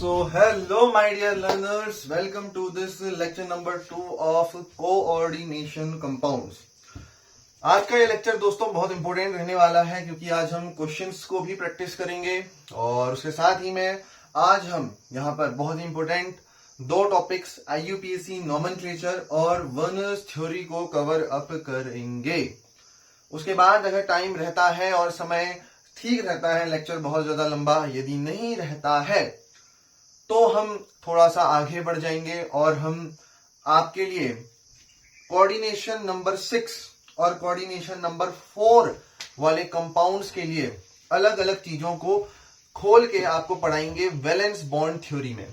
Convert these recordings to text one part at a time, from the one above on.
So hello my dear learners, welcome to this lecture number 2 of coordination compounds. आज का ये lecture दोस्तों बहुत इंपॉर्टेंट रहने वाला है क्योंकि आज हम क्वेश्चंस को भी प्रैक्टिस करेंगे और उसके साथ ही में आज हम यहाँ पर बहुत इंपॉर्टेंट दो टॉपिक्स IUPAC नॉमेनक्लेचर और वर्नर्स थ्योरी को कवर अप करेंगे. उसके बाद अगर टाइम रहता है और समय ठीक रहता है, लेक्चर बहुत ज्यादा लंबा यदि नहीं रहता है तो हम थोड़ा सा आगे बढ़ जाएंगे और हम आपके लिए कोऑर्डिनेशन नंबर 6 और कोऑर्डिनेशन नंबर 4 वाले कंपाउंड्स के लिए अलग अलग चीजों को खोल के आपको पढ़ाएंगे वैलेंस बॉन्ड थ्योरी में.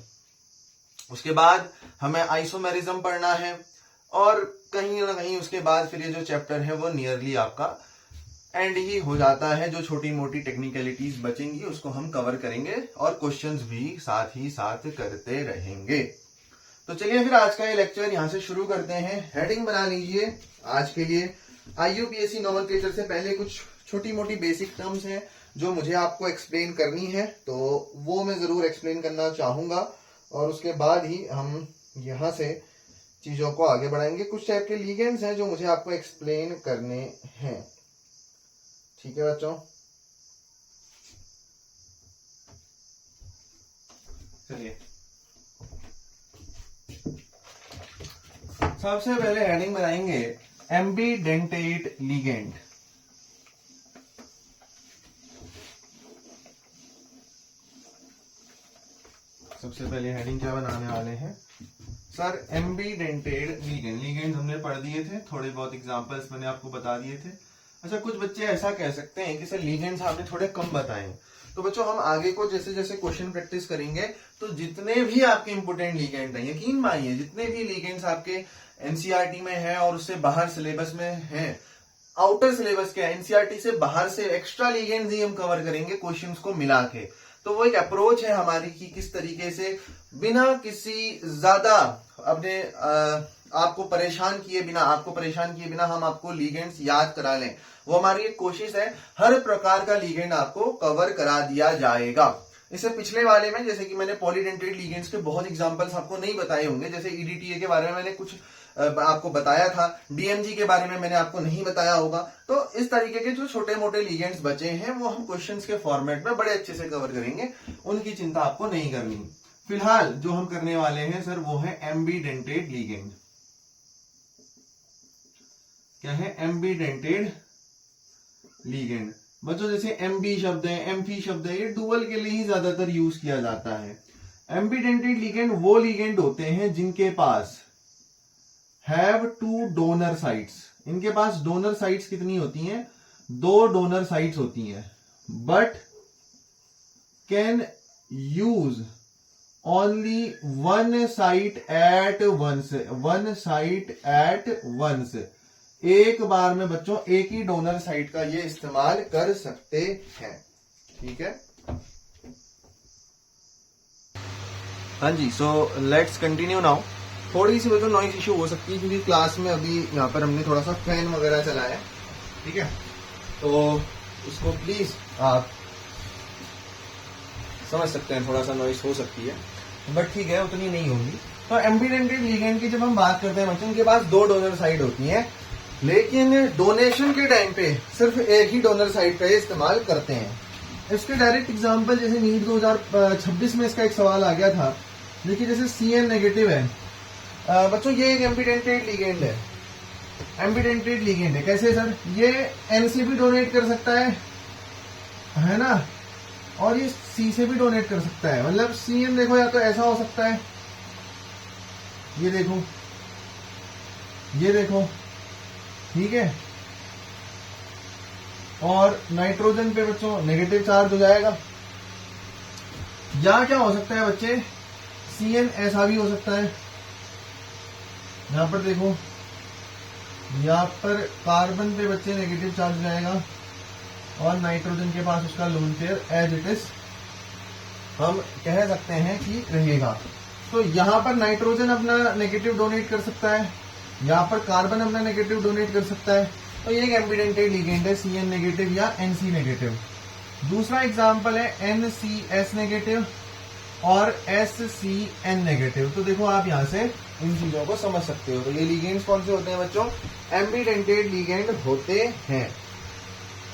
उसके बाद हमें आइसोमेरिज्म पढ़ना है और कहीं ना कहीं उसके बाद फिर ये जो चैप्टर है वो नियरली आपका एंड ही हो जाता है. जो छोटी मोटी टेक्निकलिटीज बचेंगी उसको हम कवर करेंगे और क्वेश्चंस भी साथ ही साथ करते रहेंगे. तो चलिए फिर आज का ये लेक्चर यहां से शुरू करते हैं. हेडिंग बना लीजिए आज के लिए. IUPAC नॉमेनक्लेचर से पहले कुछ छोटी मोटी बेसिक टर्म्स हैं जो मुझे आपको एक्सप्लेन करनी है, तो वो मैं जरूर एक्सप्लेन करना चाहूंगा और उसके बाद ही हम यहां से चीजों को आगे बढ़ाएंगे. कुछ टाइप के लिगेंड्स हैं जो मुझे आपको एक्सप्लेन करने हैं. ठीक है बच्चों, चलिए सबसे पहले हेडिंग बनाएंगे एम्बीडेंटेट लिगेंड. सबसे पहले हेडिंग क्या बनाने वाले हैं सर? एम्बीडेंटेड लिगेंड. लिगेंड हमने पढ़ दिए थे, थोड़े बहुत एग्जांपल्स मैंने आपको बता दिए थे. अच्छा, कुछ बच्चे ऐसा कह सकते हैं कि सर लिगेंड्स आपने थोड़े कम बताए. तो बच्चों हम आगे को जैसे जैसे क्वेश्चन प्रैक्टिस करेंगे तो जितने भी आपके इंपोर्टेंट लिगेंड हैं, यकीन मानिए जितने भी लिगेंड्स आपके एनसीईआरटी में है और उससे बाहर सिलेबस में है, आउटर सिलेबस के एनसीईआरटी से बाहर से एक्स्ट्रा लिगेंड्स ही हम कवर करेंगे क्वेश्चंस को मिला के. तो वो एक अप्रोच है हमारी कि किस तरीके से बिना किसी ज्यादा अपने आपको परेशान किए बिना हम आपको लिगेंड्स याद करा लें. वो हमारी एक कोशिश है. हर प्रकार का लिगेंड आपको कवर करा दिया जाएगा. इससे पिछले वाले में जैसे कि मैंने पॉलीडेंटेट लिगेंड्स के बहुत एग्जांपल्स आपको नहीं बताए होंगे. जैसे EDTA के बारे में मैंने कुछ आपको बताया था, DMG के बारे में मैंने आपको नहीं बताया होगा. तो इस तरीके के जो छोटे मोटे लिगेंड्स बचे हैं वो हम क्वेश्चंस के फॉर्मेट में बड़े अच्छे से कवर करेंगे. उनकी चिंता आपको नहीं करनी. फिलहाल जो हम करने वाले हैं सर वो है एम्बीडेंटेट लिगेंड. क्या है? एम्बीडेंटेड लिगेंड. बच्चों जैसे MB शब्द है, MP शब्द है, ये डुअल के लिए ही ज्यादातर यूज किया जाता है. एम्बीडेंटेड लिगेंड वो लिगेंड होते हैं जिनके पास हैव 2 डोनर साइट्स. इनके पास डोनर साइट्स कितनी होती हैं? 2 डोनर साइट्स होती हैं. But can use only one site at once. एक बार में बच्चों एक ही डोनर साइट का ये इस्तेमाल कर सकते हैं. ठीक है, हाँ जी. So let's continue now. थोड़ी सी बच्चों नॉइस इशू हो सकती है क्योंकि क्लास में अभी यहाँ पर हमने थोड़ा सा फैन वगैरह चलाया. ठीक है, तो उसको प्लीज आप समझ सकते हैं, थोड़ा सा नॉइस हो सकती है बट ठीक है, उतनी नहीं होगी. तो एम्बीडेंटेड लिगेंड की जब हम बात करते हैं बच्चों, उनके पास 2 डोनर साइड होती हैं लेकिन डोनेशन के टाइम पे सिर्फ एक ही डोनर साइड का इस्तेमाल करते हैं. इसके डायरेक्ट एग्जांपल जैसे नीट 2026 में इसका एक सवाल आ गया था. देखिए जैसे CN नेगेटिव है बच्चों, ये एक एम्बीडेंटेड लिगेंड है. एम्बीडेंटेड लिगेंड है कैसे सर? ये N से भी डोनेट कर सकता है ना, और ये C से भी डोनेट कर सकता है. मतलब CN देखो या तो ऐसा हो सकता है, ये देखो, ठीक है. और नाइट्रोजन पे बच्चों नेगेटिव चार्ज हो जाएगा. या क्या हो सकता है बच्चे? CN ऐसा भी हो सकता है. यहां पर देखो, यहां पर कार्बन पे बच्चे नेगेटिव चार्ज हो जाएगा और नाइट्रोजन के पास उसका lone pair as it is हम कह सकते हैं कि रहेगा. तो यहां पर नाइट्रोजन अपना नेगेटिव डोनेट कर सकता है, यहां पर कार्बन अपना नेगेटिव डोनेट कर सकता है. तो ये एक एम्बीडेंटेड लिगेंड है, CN नेगेटिव या NC नेगेटिव. दूसरा एग्जांपल है NCS नेगेटिव. और SCN नेगेटिव। तो देखो आप यहां से इन चीजों को समझ सकते हो। तो ये लिगेंड्स कौन से होते हैं बच्चों? एम्बिडेंटेड लिगेंड होते हैं।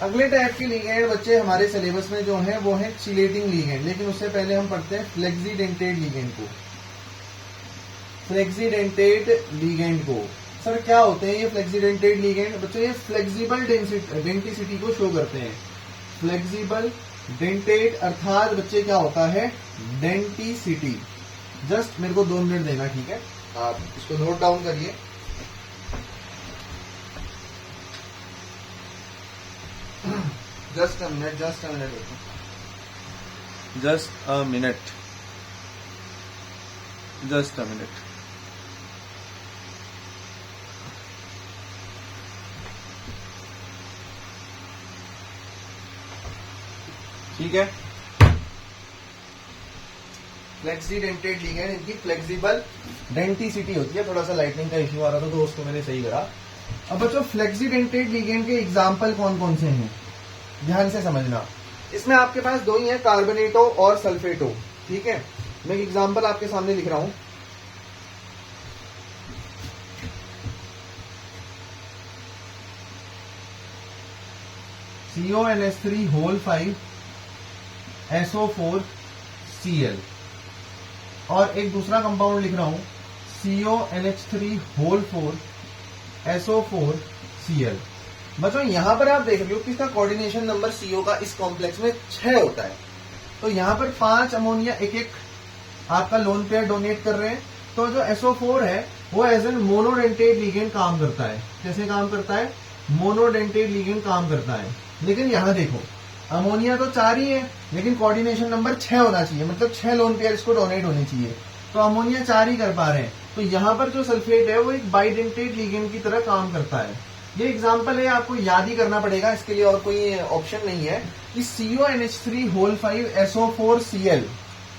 अगले टाइप के लिगेंड बच्चे हमारे सिलेबस में जो है वो है चिलेटिंग लिगेंड, लेकिन उससे पहले हम पढ़ते हैं फ्लेक्सीडेंटेड लिगेंड को। फ्लेक्सीडेंटेड लिगेंड को सर क्या होते हैं ये फ्लेक्सीडेंटेड लिगेंड? बच्चों ये फ्लेक्सिबल डेंटिसिटी को शो करते हैं। फ्लेक्सिबल डेंटेड अर्थात बच्चे क्या होता है? डेंटिसिटी। जस्ट मेरे को 2 मिनट देना, ठीक है? आप इसको नोट डाउन करिए। Just a minute, just a minute, just a minute, just a minute. ठीक है। फ्लेक्सीडेंटेड लिगेंड, इनकी फ्लेक्सिबल डेंटिसिटी होती है। थोड़ा सा लाइटनिंग का इश्यू आ रहा था तो उसको मैंने सही करा। अब बच्चों फ्लेक्सीडेंटेड लिगेंड के एग्जाम्पल कौन कौन से हैं ध्यान से समझना। इसमें आपके पास 2 ही है, कार्बोनेटो और सल्फेटो। ठीक है, मैं एक एग्जाम्पल आपके सामने लिख रहा हूं। CONH3 होल 5 SO4Cl और एक दूसरा कंपाउंड लिख रहा हूं CONH3 होल 4 SO4Cl। बच्चों यहां पर आप देख रहे हो कि इसका कोऑर्डिनेशन नंबर CO का इस कॉम्प्लेक्स में 6 होता है। तो यहां पर 5 अमोनिया एक एक आपका लोन पेयर डोनेट कर रहे हैं। तो जो SO4 है वो एज एन मोनोडेंटेड लिगेंड काम करता है। कैसे काम करता है? मोनोडेंटेड लिगेंड काम करता है। लेकिन यहां देखो अमोनिया तो 4 ही है, लेकिन कोऑर्डिनेशन नंबर 6 होना चाहिए, मतलब 6 लोन पेयर इसको डोनेट होने चाहिए। तो अमोनिया 4 ही कर पा रहे हैं। तो यहां पर जो सल्फेट है वो एक बाइडेंटेड लिगेंड की तरह काम करता है। ये एग्जाम्पल है, आपको याद ही करना पड़ेगा, इसके लिए और कोई ऑप्शन नहीं है कि CONH3 होल 5 SO4Cl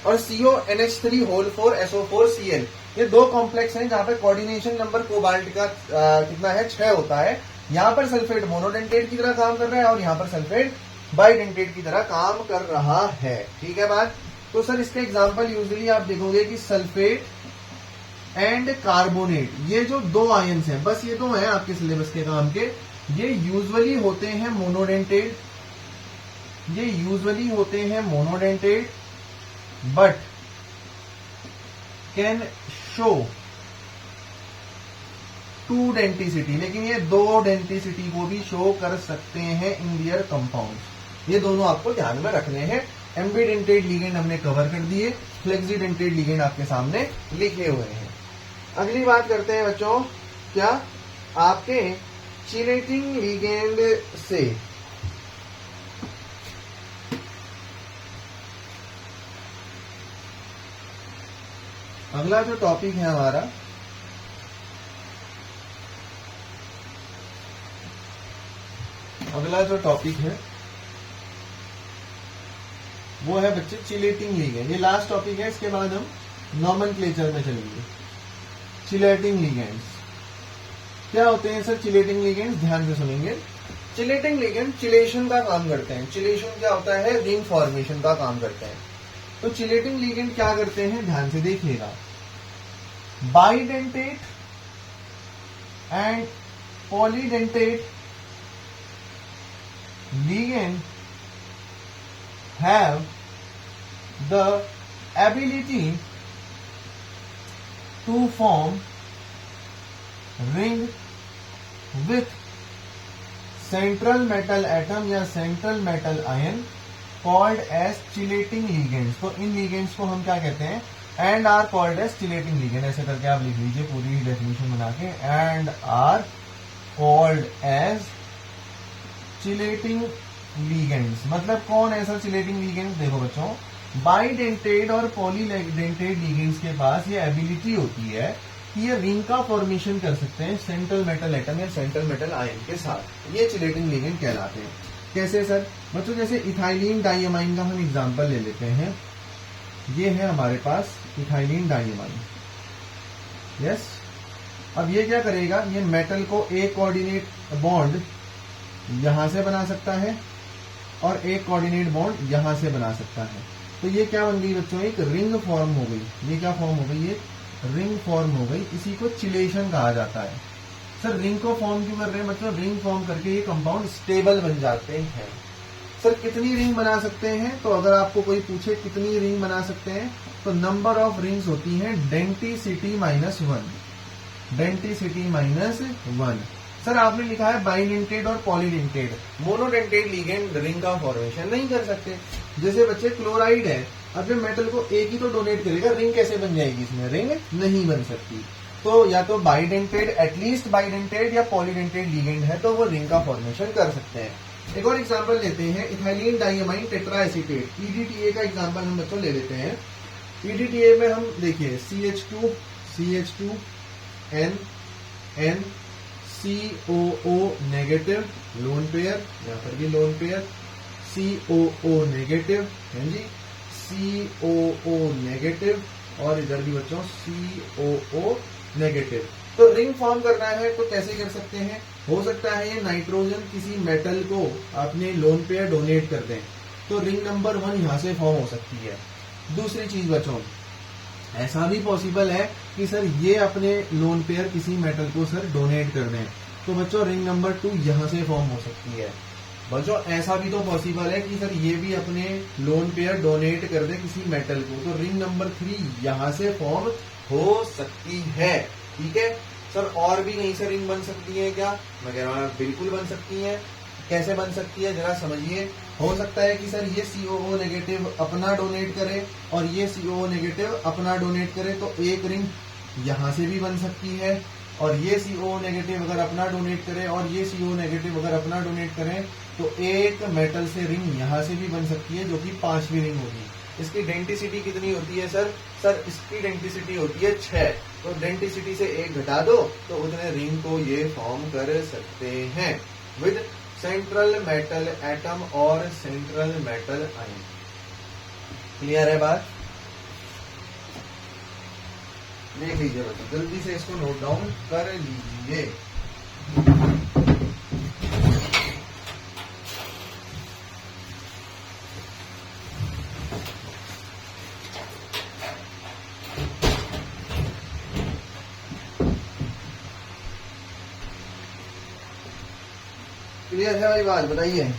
और CONH3 होल 4 SO4Cl ये 2 कॉम्प्लेक्स हैं जहां पर कोऑर्डिनेशन नंबर कोबाल्ट का कितना है? 6 होता है। यहां पर सल्फेट मोनोडेंटेट की तरह काम कर रहा है और यहां पर सल्फेट बाइडेंटेट की तरह काम कर रहा है। ठीक है बात? तो सर इसका एग्जाम्पल यूजुअली आप देखोगे कि सल्फेट एंड कार्बोनेट, ये जो 2 आयंस हैं, बस ये 2 हैं आपके सिलेबस के काम के, ये यूजुअली होते हैं मोनोडेंटेट। ये यूजुअली होते हैं monodentate but can show 2 denticity, लेकिन ये 2 डेंटिसिटी को भी शो कर सकते हैं इन देयर कंपाउंड्स। ये दोनों आपको ध्यान में रखने हैं। एम्बिडेंटेड लिगेंड हमने कवर कर दिए, फ्लेक्सीडेंटेड लिगेंड आपके सामने लिखे हुए हैं। अगली बात करते हैं बच्चों, क्या आपके चिलेटिंग लिगेंड से अगला जो टॉपिक है हमारा, अगला जो टॉपिक है वो है बच्चे चिलेटिंग लिगेंड। ये लास्ट टॉपिक है, इसके बाद हम नॉमेनक्लेचर में चलेंगे। चिलेटिंग लिगेंड्स क्या होते हैं सर? चिलेटिंग लिगेंड्स ध्यान से सुनेंगे। चिलेटिंग लिगेंड चिलेशन का काम करते हैं। चिलेशन क्या होता है? रिंग फॉर्मेशन का काम करते हैं। तो चिलेटिंग लिगेंड क्या करते हैं ध्यान से देखिएगा। Bidentate and polydentate ligand have the ability to form ring with central metal atom या central metal ion called as chelating ligands। तो इन ligands को हम क्या कहते हैं? and are called as chelating ligand। ऐसे करके आप लिख लीजिए पूरी डेफिनेशन बना के, and are called as chelating ligands. मतलब कौन ऐसा चिलेटिंग लिगेंड? देखो बच्चों, बाइडेंटेड और पॉलीडेंटेड लिगेंड्स के पास ये एबिलिटी होती है कि ये रिंग का फॉर्मेशन कर सकते हैं सेंट्रल मेटल एटम या सेंट्रल मेटल आयन के साथ। ये चिलेटिंग लिगेंड कहलाते हैं। कैसे सर? बच्चों जैसे इथाइलिन डाइअमाइन का हम एग्जांपल ले लेते हैं। ये है हमारे पास इथाइलिन डाइअमाइन। यस, अब ये क्या करेगा? ये मेटल को एक कोऑर्डिनेट बॉन्ड यहां से बना सकता है और एक कोऑर्डिनेट बॉन्ड यहां से बना सकता है। तो ये क्या बन गई बच्चों, एक रिंग फॉर्म हो गई। ये क्या फॉर्म हो गई, ये रिंग फॉर्म हो गई। इसी को चिलेशन कहा जाता है। सर रिंग को फॉर्म क्यों कर रहे हैं बच्चों, रिंग फॉर्म करके ये कंपाउंड स्टेबल बन जाते हैं। सर कितनी रिंग बना सकते हैं, तो अगर आपको कोई पूछे कितनी रिंग बना सकते हैं, तो नंबर ऑफ रिंग्स होती है डेंसिटी -1, डेंसिटी -1। सर आपने लिखा है बाइडेंटेड और पॉलीडेंटेड, मोनोडेंटेड लिगेंड रिंग का फॉर्मेशन नहीं कर सकते। जैसे बच्चे क्लोराइड है, अब जब मेटल को एक ही तो डोनेट करेगा, रिंग कैसे बन जाएगी, इसमें रिंग नहीं बन सकती। तो या तो बाइडेंटेड, एटलीस्ट बाइडेंटेड या पॉलीडेंटेड लिगेंड है तो वो रिंग का फॉर्मेशन कर सकते हैं। एक और एग्जांपल लेते हैं, इथाइलिन डाइअमाइन टेट्राएसीटेट, ईडीटीए का एग्जांपल हम बच्चों ले लेते हैं। ईडीटीए में हम देखिए CH2 N COO negative lone pair, यहाँ पर भी लोन पेयर, COO नेगेटिव है जी, COO नेगेटिव, और इधर भी बच्चों COO नेगेटिव। तो रिंग फॉर्म करना है तो कैसे कर सकते हैं, हो सकता है ये नाइट्रोजन किसी मेटल को अपने लोन पेयर डोनेट कर दें, तो रिंग नंबर 1 यहां से फॉर्म हो सकती है। दूसरी चीज बच्चों, ऐसा भी पॉसिबल है कि सर ये अपने लोन पेयर किसी मेटल को सर डोनेट कर दें, तो बच्चों रिंग नंबर 2 यहां से फॉर्म हो सकती है। बच्चों ऐसा भी तो पॉसिबल है कि सर ये भी अपने लोन पेयर डोनेट कर दे किसी मेटल को, तो रिंग नंबर 3 यहां से फॉर्म हो सकती है। ठीक है सर, और भी कहीं से रिंग बन सकती है क्या, मैं कह रहा हूँ बिल्कुल बन सकती है। कैसे बन सकती है जरा समझिए। हो सकता है कि सर ये COO नेगेटिव अपना डोनेट करे और ये COO नेगेटिव अपना डोनेट करे, तो एक रिंग यहां से भी बन सकती है, और ये COO नेगेटिव अगर अपना डोनेट करे और ये CO नेगेटिव अगर अपना डोनेट करें, तो एक मेटल से रिंग यहां से भी बन सकती है, जो कि 5वीं रिंग होगी। इसकी डेंसिटी कितनी होती है सर, इसकी डेंसिटी होती है 6, तो डेंसिटी से 1 घटा दो तो उतने रिंग को ये फॉर्म कर सकते हैं विद सेंट्रल मेटल एटम और सेंट्रल मेटल आयन। क्लियर है बात, देख लीजिए बच्चों, जल्दी से इसको नोट डाउन कर लीजिए। क्लियर है भाई बात, बताइए।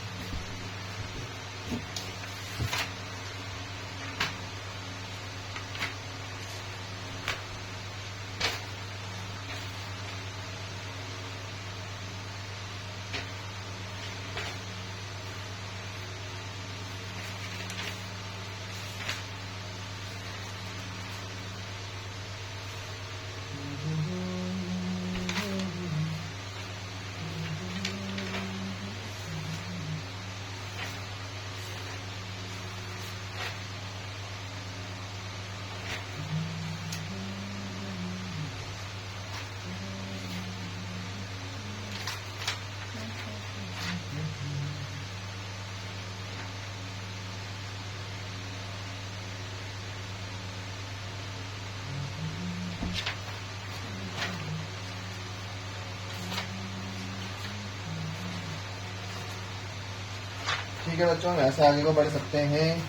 ठीक है बच्चों, ऐसे आगे को बढ़ सकते हैं।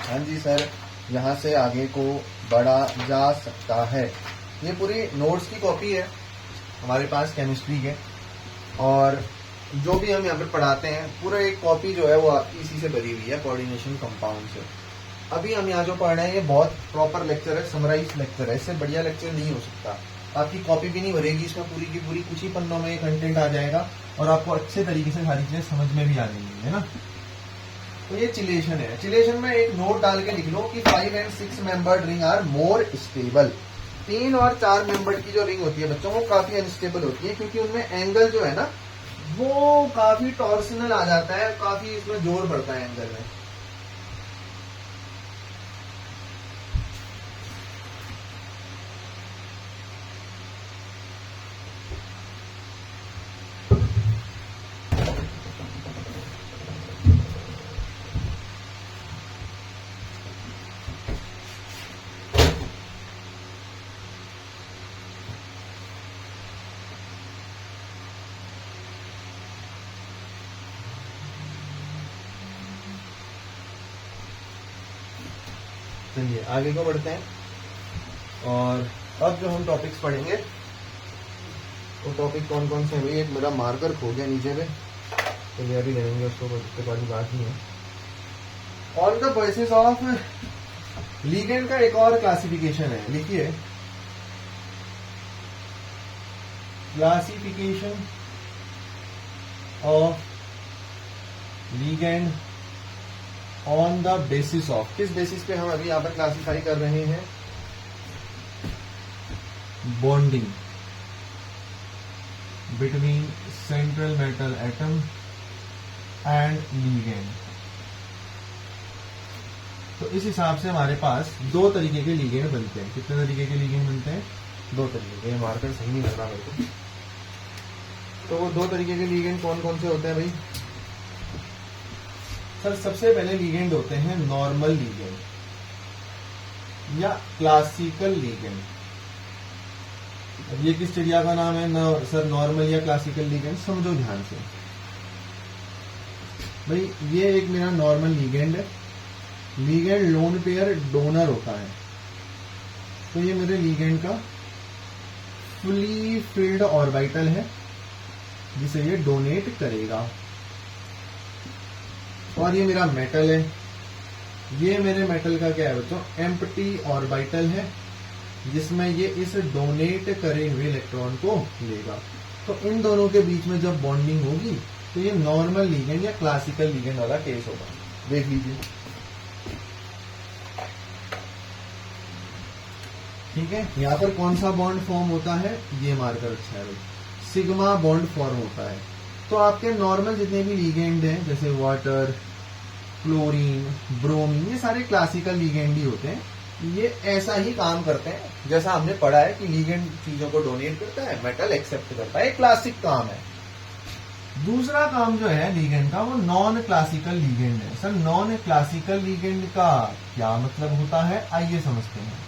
हाँ जी सर, यहाँ से आगे को बढ़ा जा सकता है। ये पूरी नोट्स की कॉपी है हमारे पास केमिस्ट्री के, और जो भी हम यहाँ पे पढ़ाते हैं पूरा एक कॉपी जो है वो आपकी इसी से भरी हुई है, कोऑर्डिनेशन कंपाउंड से। अभी हम यहाँ जो पढ़ रहे हैं ये बहुत प्रॉपर लेक्चर है, समराइज लेक्चर है, इससे बढ़िया लेक्चर नहीं हो सकता। आपकी कॉपी भी नहीं भरेगी, इसमें पूरी की पूरी कुछ ही पन्नों में कंटेंट आ जाएगा और आपको अच्छे तरीके से सारी चीजें समझ में भी आ जाएंगी, है ना। तो ये चिलेशन है। चिलेशन में एक नोट डाल के लिख लो कि 5 and 6 membered ring are more stable. 3 और 4 मेंबर्ड की जो रिंग होती है बच्चों, वो काफी अनस्टेबल होती है, क्योंकि उनमें एंगल जो है ना वो काफी टॉर्सनल आ जाता है, काफी इसमें जोर पड़ता है एंगल में। चलिए आगे को बढ़ते हैं, और अब जो हम टॉपिक्स पढ़ेंगे वो टॉपिक कौन कौन से हैं भाई। एक मेरा मार्कर खो गया नीचे पे, तो ये अभी लेंगे उसको, कोई बड़ी बात नहीं है। On the basis of ligand का एक और क्लासिफिकेशन है, लिखिए classification of ligand on the basis of. किस बेसिस पे हम अभी यहां पर क्लासिफाई कर रहे हैं? Bonding between central metal atom and ligand. तो इस हिसाब से हमारे पास दो तरीके के लिगेंड बनते हैं। कितने तरीके के लिगेंड बनते हैं? दो तरीके के। मार्कर सही नहीं लग रहा मेरे को। तो वो दो तरीके के लिगेंड कौन कौन से होते हैं भाई? सर सबसे पहले लिगेंड होते हैं नॉर्मल लिगेंड या क्लासिकल लिगेंड। अब ये किस चिड़िया का नाम है सर? नॉर्मल या क्लासिकल लिगेंड। समझो ध्यान से भाई, ये एक मेरा नॉर्मल लिगेंड है। लिगेंड लोन पेयर डोनर होता है, तो ये मेरे लिगेंड का फुली फिल्ड ऑर्बिटल है जिसे ये डोनेट करेगा। और ये मेरा मेटल है। ये मेरे मेटल का क्या है बच्चों? एम्प्टी ऑर्बिटल है जिसमें ये इस डोनेट करे हुए इलेक्ट्रॉन को लेगा। तो इन दोनों के बीच में जब बॉन्डिंग होगी तो ये नॉर्मल लिगेंड या क्लासिकल लिगेंड वाला केस होगा। देख लीजिए, ठीक है। यहाँ पर कौन सा बॉन्ड फॉर्म होता है? ये मार्कर अच्छा है भाई, सिग्मा बॉन्ड फॉर्म होता है। तो आपके नॉर्मल जितने भी लिगेंड हैं जैसे वाटर, क्लोरीन, ब्रोमीन, ये सारे क्लासिकल लिगेंड ही होते हैं। ये ऐसा ही काम करते हैं जैसा हमने पढ़ा है कि लिगेंड चीजों को डोनेट करता है, मेटल एक्सेप्ट करता है। क्लासिक काम है। दूसरा काम जो है लिगेंड का वो नॉन क्लासिकल लिगेंड है। सर नॉन क्लासिकल लिगेंड का क्या मतलब होता है? आइए समझते हैं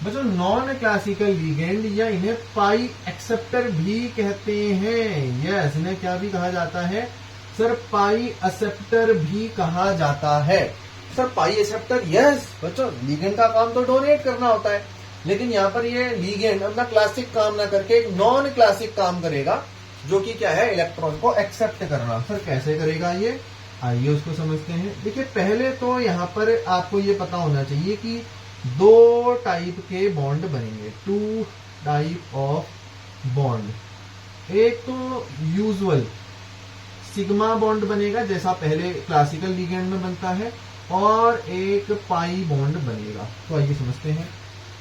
बच्चों। नॉन क्लासिकल लिगेंड या इन्हें पाई एक्सेप्टर भी कहते हैं। यस, इन्हें क्या भी कहा जाता है? सर पाई एक्सेप्टर भी कहा जाता है। सर पाई एक्सेप्टर, यस बच्चों, लिगेंड का काम तो डोनेट करना होता है, लेकिन यहाँ पर ये लिगेंड अपना क्लासिक काम ना करके एक नॉन क्लासिक काम करेगा, जो कि क्या है? इलेक्ट्रॉन को एक्सेप्ट करना। सर कैसे करेगा ये? आइए उसको समझते हैं। देखिए पहले तो यहाँ पर आपको ये पता होना चाहिए कि दो टाइप के बॉन्ड बनेंगे, टू टाइप ऑफ बॉन्ड। एक तो यूजुअल सिग्मा बॉन्ड बनेगा जैसा पहले क्लासिकल लिगेंड में बनता है, और एक पाई बॉन्ड बनेगा। तो आइए समझते हैं।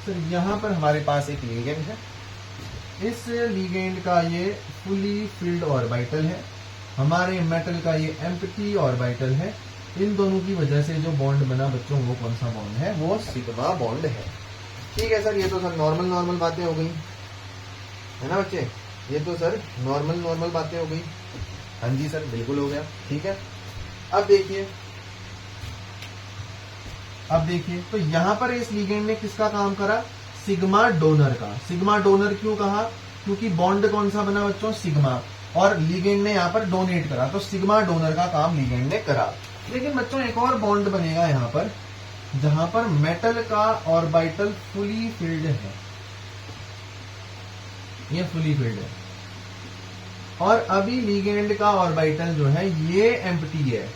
सर यहाँ पर हमारे पास एक लिगेंड है। इस लिगेंड का ये फुली फिल्ड ऑर्बिटल है, हमारे मेटल का ये एम्प्टी ऑर्बिटल है। इन दोनों की वजह से जो बॉन्ड बना बच्चों, वो कौन सा बॉन्ड है? वो सिग्मा बॉन्ड है। ठीक है सर, ये तो सर नॉर्मल बातें हो गई है ना बच्चे? ये तो सर नॉर्मल बातें हो गई। हाँ जी सर, बिल्कुल हो गया। ठीक है, अब देखिए तो यहां पर इस लिगेंड ने किसका काम करा? सिग्मा डोनर का। सिग्मा डोनर क्यों कहा? क्योंकि बॉन्ड कौन सा बना बच्चों? सिग्मा, और लिगेंड ने यहाँ पर डोनेट करा, तो सिग्मा डोनर का काम लिगेंड ने करा। लेकिन बच्चों एक और बॉन्ड बनेगा यहाँ पर, जहां पर मेटल का ऑर्बिटल फुली फिल्ड है। ये फुली फिल्ड है, और अभी लिगेंड का ऑर्बिटल जो है ये एम्प्टी है।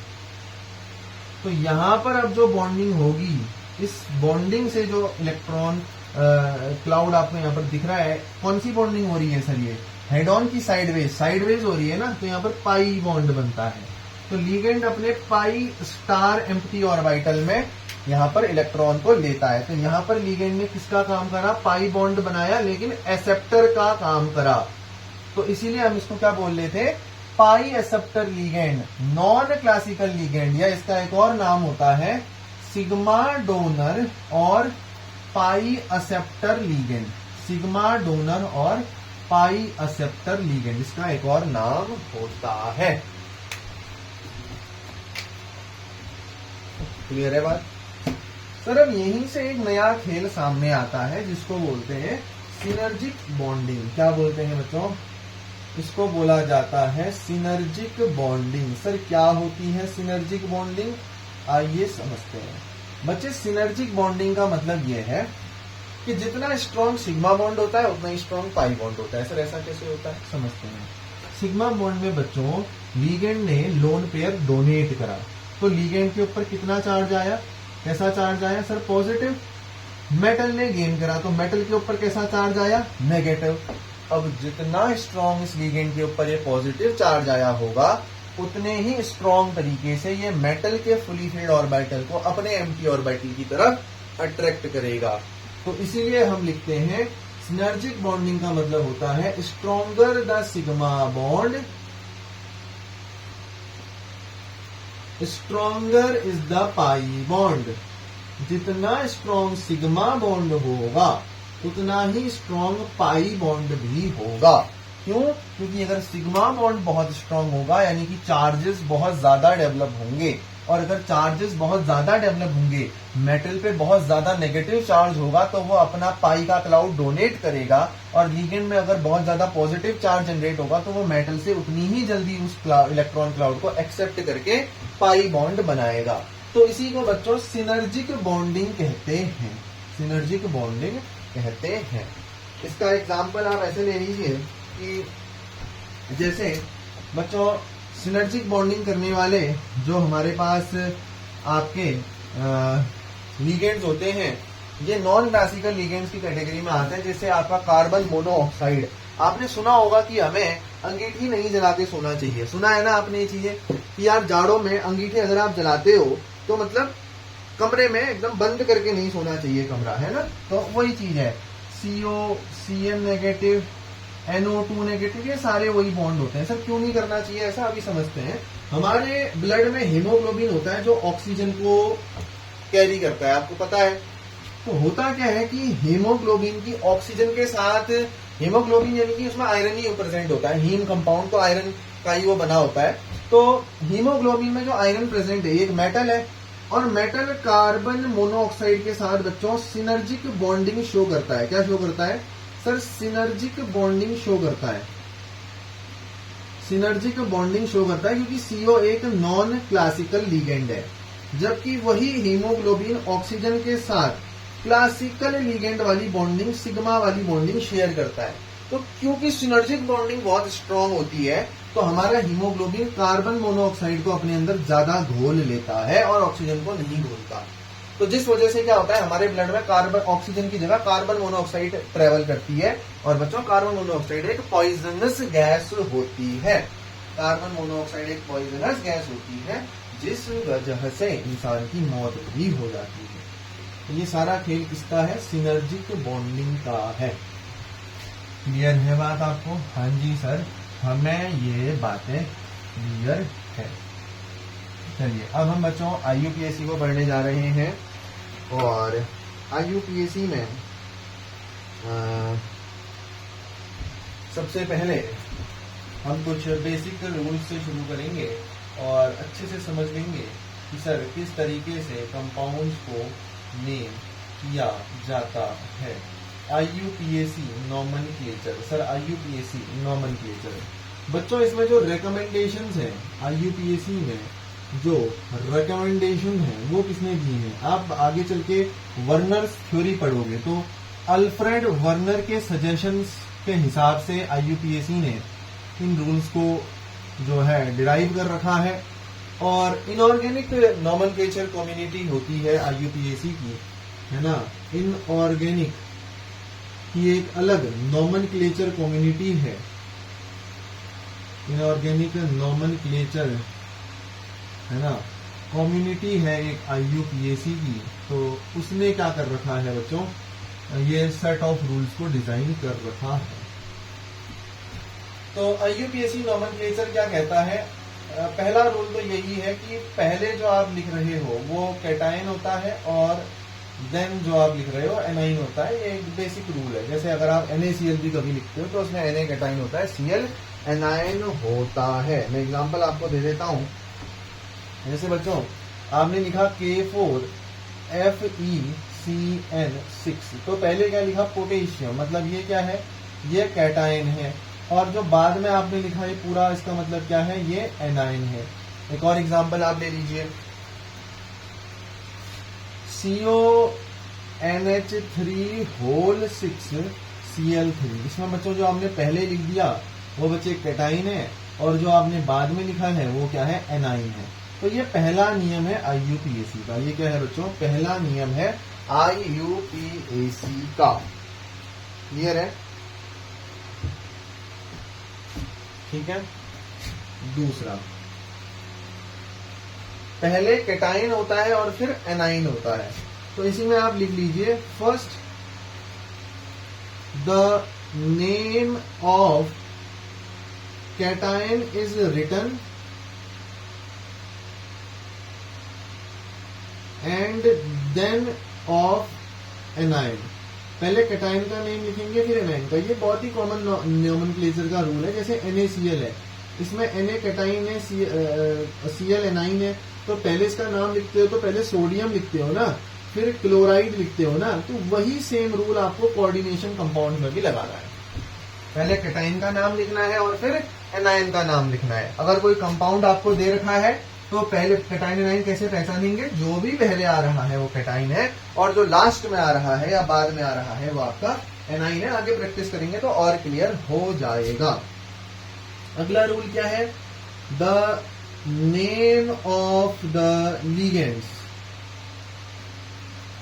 तो यहां पर अब जो बॉन्डिंग होगी, इस बॉन्डिंग से जो इलेक्ट्रॉन क्लाउड आपको यहाँ पर दिख रहा है, कौन सी बॉन्डिंग हो रही है सर? ये हेड ऑन की साइडवेज हो रही है ना। तो यहाँ पर पाई बॉन्ड बनता है। तो लिगेंड अपने पाई स्टार एम्प्टी ऑर्बिटल में यहाँ पर इलेक्ट्रॉन को लेता है। तो यहाँ पर लिगेंड ने किसका काम करा? पाई बॉन्ड बनाया, लेकिन एक्सेप्टर का काम करा। तो इसीलिए हम इसको क्या बोल रहे थे? पाई acceptor ligand, non classical ligand, या इसका एक और नाम होता है सिग्मा डोनर और पाई एक्सेप्टर लिगेंड। सिग्मा डोनर और पाई एक्सेप्टर लिगेंड, इसका एक और नाम होता है। क्लियर है बात? सर अब यहीं से एक नया खेल सामने आता है जिसको बोलते हैं सिनर्जिक बॉन्डिंग। क्या बोलते हैं बच्चों? इसको बोला जाता है सिनर्जिक बॉन्डिंग। सर क्या होती है सिनर्जिक बॉन्डिंग? आइए समझते हैं। बच्चे सिनर्जिक बॉन्डिंग का मतलब यह है कि जितना स्ट्रॉन्ग सिग्मा बॉन्ड होता है उतना ही स्ट्रॉन्ग पाई बॉन्ड होता है। सर ऐसा कैसे होता है, समझते हैं। सिग्मा बॉन्ड में बच्चों लीगेंड ने लोन पेयर डोनेट करा, तो लीगेंड के ऊपर कितना चार्ज आया, कैसा चार्ज आया सर, पॉजिटिव। मेटल ने गेन करा तो मेटल के ऊपर कैसा चार्ज आया, नेगेटिव। अब जितना स्ट्रॉन्ग इस लीगेंड के ऊपर ये पॉजिटिव चार्ज आया होगा उतने ही स्ट्रॉन्ग तरीके से ये मेटल के फुली फिल्ड ऑर्बिटल को अपने एम्प्टी ऑर्बिटल की तरफ अट्रैक्ट करेगा। तो इसीलिए हम लिखते हैं सिनर्जिक बॉन्डिंग का मतलब होता है stronger the sigma bond, stronger is the pi bond. जितना स्ट्रॉन्ग सिग्मा बॉन्ड होगा उतना ही स्ट्रॉन्ग पाई बॉन्ड भी होगा। क्यों, क्योंकि अगर सिग्मा बॉन्ड बहुत स्ट्रॉन्ग होगा यानी कि चार्जेस बहुत ज्यादा डेवलप होंगे, और अगर चार्जेस बहुत ज्यादा डेवलप होंगे, मेटल पे बहुत ज्यादा नेगेटिव चार्ज होगा तो वो अपना पाई का क्लाउड डोनेट करेगा, और लीगेंड में अगर बहुत ज्यादा पॉजिटिव चार्ज जनरेट होगा तो वो मेटल से उतनी ही जल्दी उस इलेक्ट्रॉन क्लाउड को एक्सेप्ट करके पाई बॉन्ड बनाएगा। तो इसी को बच्चों सिनर्जिक बॉन्डिंग कहते हैं, सिनर्जिक बॉन्डिंग कहते हैं। इसका एग्जाम्पल आप ऐसे ले लीजिए कि जैसे बच्चों सिनर्जिक बॉन्डिंग करने वाले जो हमारे पास आपके लीगेंड्स होते हैं, ये नॉन क्लासिकल लीगेंड्स की कैटेगरी में आते हैं। जैसे आपका कार्बन मोनोऑक्साइड, आपने सुना होगा कि हमें अंगीठी नहीं जला के सोना चाहिए, सुना है ना आपने ये चीजें कि यार जाड़ों में अंगीठी अगर आप जलाते हो तो मतलब कमरे में एकदम बंद करके नहीं सोना चाहिए कमरा, है ना। तो वही चीज है, CO, CN negative, NO2 negative, ये सारे वही बॉन्ड होते हैं। सर क्यों नहीं करना चाहिए ऐसा, अभी समझते हैं। हमारे ब्लड में हीमोग्लोबिन होता है जो ऑक्सीजन को कैरी करता है, आपको पता है। तो होता क्या है कि हीमोग्लोबिन की ऑक्सीजन के साथ, हीमोग्लोबिन यानी कि उसमें आयरन ही प्रेजेंट होता है, हीम कंपाउंड तो आयरन का ही वो बना होता है। तो हीमोग्लोबिन में जो आयरन प्रेजेंट है एक मेटल है, और मेटल कार्बन मोनोऑक्साइड के साथ बच्चों सिनर्जिक बॉन्डिंग शो करता है। क्या शो करता है सर, सिनर्जिक बॉन्डिंग शो करता है, सिनर्जिक बॉन्डिंग शो करता है क्योंकि CO एक नॉन क्लासिकल लीगेंड है, जबकि वही हीमोग्लोबिन ऑक्सीजन के साथ क्लासिकल लीगेंड वाली बॉन्डिंग, सिग्मा वाली बॉन्डिंग शेयर करता है। तो क्योंकि सिनर्जिक बॉन्डिंग बहुत स्ट्रांग होती है तो हमारा हीमोग्लोबिन कार्बन मोनोऑक्साइड को अपने अंदर ज्यादा घोल लेता है और ऑक्सीजन को नहीं घोलता। तो जिस वजह से क्या होता है, हमारे ब्लड में कार्बन, ऑक्सीजन की जगह कार्बन मोनोऑक्साइड ट्रेवल करती है। और बच्चों कार्बन मोनोऑक्साइड एक पॉइजनस गैस होती है, कार्बन मोनोऑक्साइड एक पॉइजनस गैस होती है जिस वजह से इंसान की मौत भी हो जाती है। तो ये सारा खेल किसका है, सिनर्जिक बॉन्डिंग का है। क्लियर है बात आपको? हाँ जी सर, हमें ये बातें क्लियर है। चलिए अब हम बच्चों IUPAC को पढ़ने जा रहे हैं, और IUPAC में सबसे पहले हम कुछ बेसिक रूल्स से शुरू करेंगे और अच्छे से समझ लेंगे कि सर किस तरीके से कंपाउंड्स को नेम किया जाता है। IUPAC nomenclature, sir IUPAC nomenclature बच्चों, इसमें जो रिकमेंडेशंस हैं IUPAC में, जो रिकमेंडेशन है वो किसने दी है, आप आगे चल के वर्नर्स थ्योरी पढ़ोगे तो अल्फ्रेड वर्नर के सजेशंस के हिसाब से IUPAC ने इन रूल्स को जो है डिराइव कर रखा है। और इनऑर्गेनिक नॉमेनक्लेचर कम्युनिटी होती है IUPAC की, है ना। इनऑर्गेनिक की एक अलग नॉमेनक्लेचर कम्युनिटी है, इनऑर्गेनिक नॉमेनक्लेचर, है ना, कम्युनिटी है एक IUPAC की। तो उसने क्या कर रखा है बच्चों, ये सेट ऑफ रूल्स को डिजाइन कर रखा है। तो IUPAC नॉमेनक्लेचर क्या कहता है, पहला रूल तो यही है कि पहले जो आप लिख रहे हो वो कैटायन होता है, और देन जो आप लिख रहे हो एनाइन होता है। ये एक बेसिक रूल है। जैसे अगर आप NaCl भी कभी लिखते हो तो उसमें Na कैटायन होता है, Cl एनाइन होता है। मैं एग्जांपल आपको दे देता हूं। जैसे बच्चों आपने लिखा K4FeCN6, तो पहले क्या लिखा, पोटेशियम, मतलब ये क्या है, ये कैटायन है। और जो बाद में आपने लिखा ये पूरा, इसका मतलब क्या है, ये एनाइन है। एक और एग्जांपल आप ले लीजिए, CONH3(6)Cl3। इसमें बच्चों जो आपने पहले लिख दिया वो बच्चे कैटाइन है, और जो आपने बाद में लिखा है वो क्या है, एनाइन है। तो ये पहला नियम है IUPAC का। ये क्या है बच्चों, पहला नियम है IUPAC का। क्लियर है? ठीक है। दूसरा, पहले कैटाइन होता है और फिर एनाइन होता है, तो इसी में आप लिख लीजिए, first the name of cation is written and then of anion. पहले कैटाइन का नेम लिखेंगे फिर एनाइन का। ये बहुत ही कॉमन नोमेनक्लेचर का रूल है। जैसे NaCl है, इसमें Na कैटाइन है, Cl एनाइन है, तो पहले इसका नाम लिखते हो तो पहले सोडियम लिखते हो ना, फिर क्लोराइड लिखते हो ना। तो वही सेम रूल आपको कोऑर्डिनेशन कंपाउंड में भी लगाना है। पहले कैटाइन का नाम लिखना है और फिर एनाइन का नाम लिखना है। अगर कोई कंपाउंड आपको दे रखा है तो पहले कैटाइन एनाइन कैसे पहचानेंगे, जो भी पहले आ रहा है वो कैटाइन है, और जो लास्ट में आ रहा है या बाद में आ रहा है वो आपका एनाइन है। आगे प्रैक्टिस करेंगे तो और क्लियर हो जाएगा। अगला रूल क्या है, the name of the legends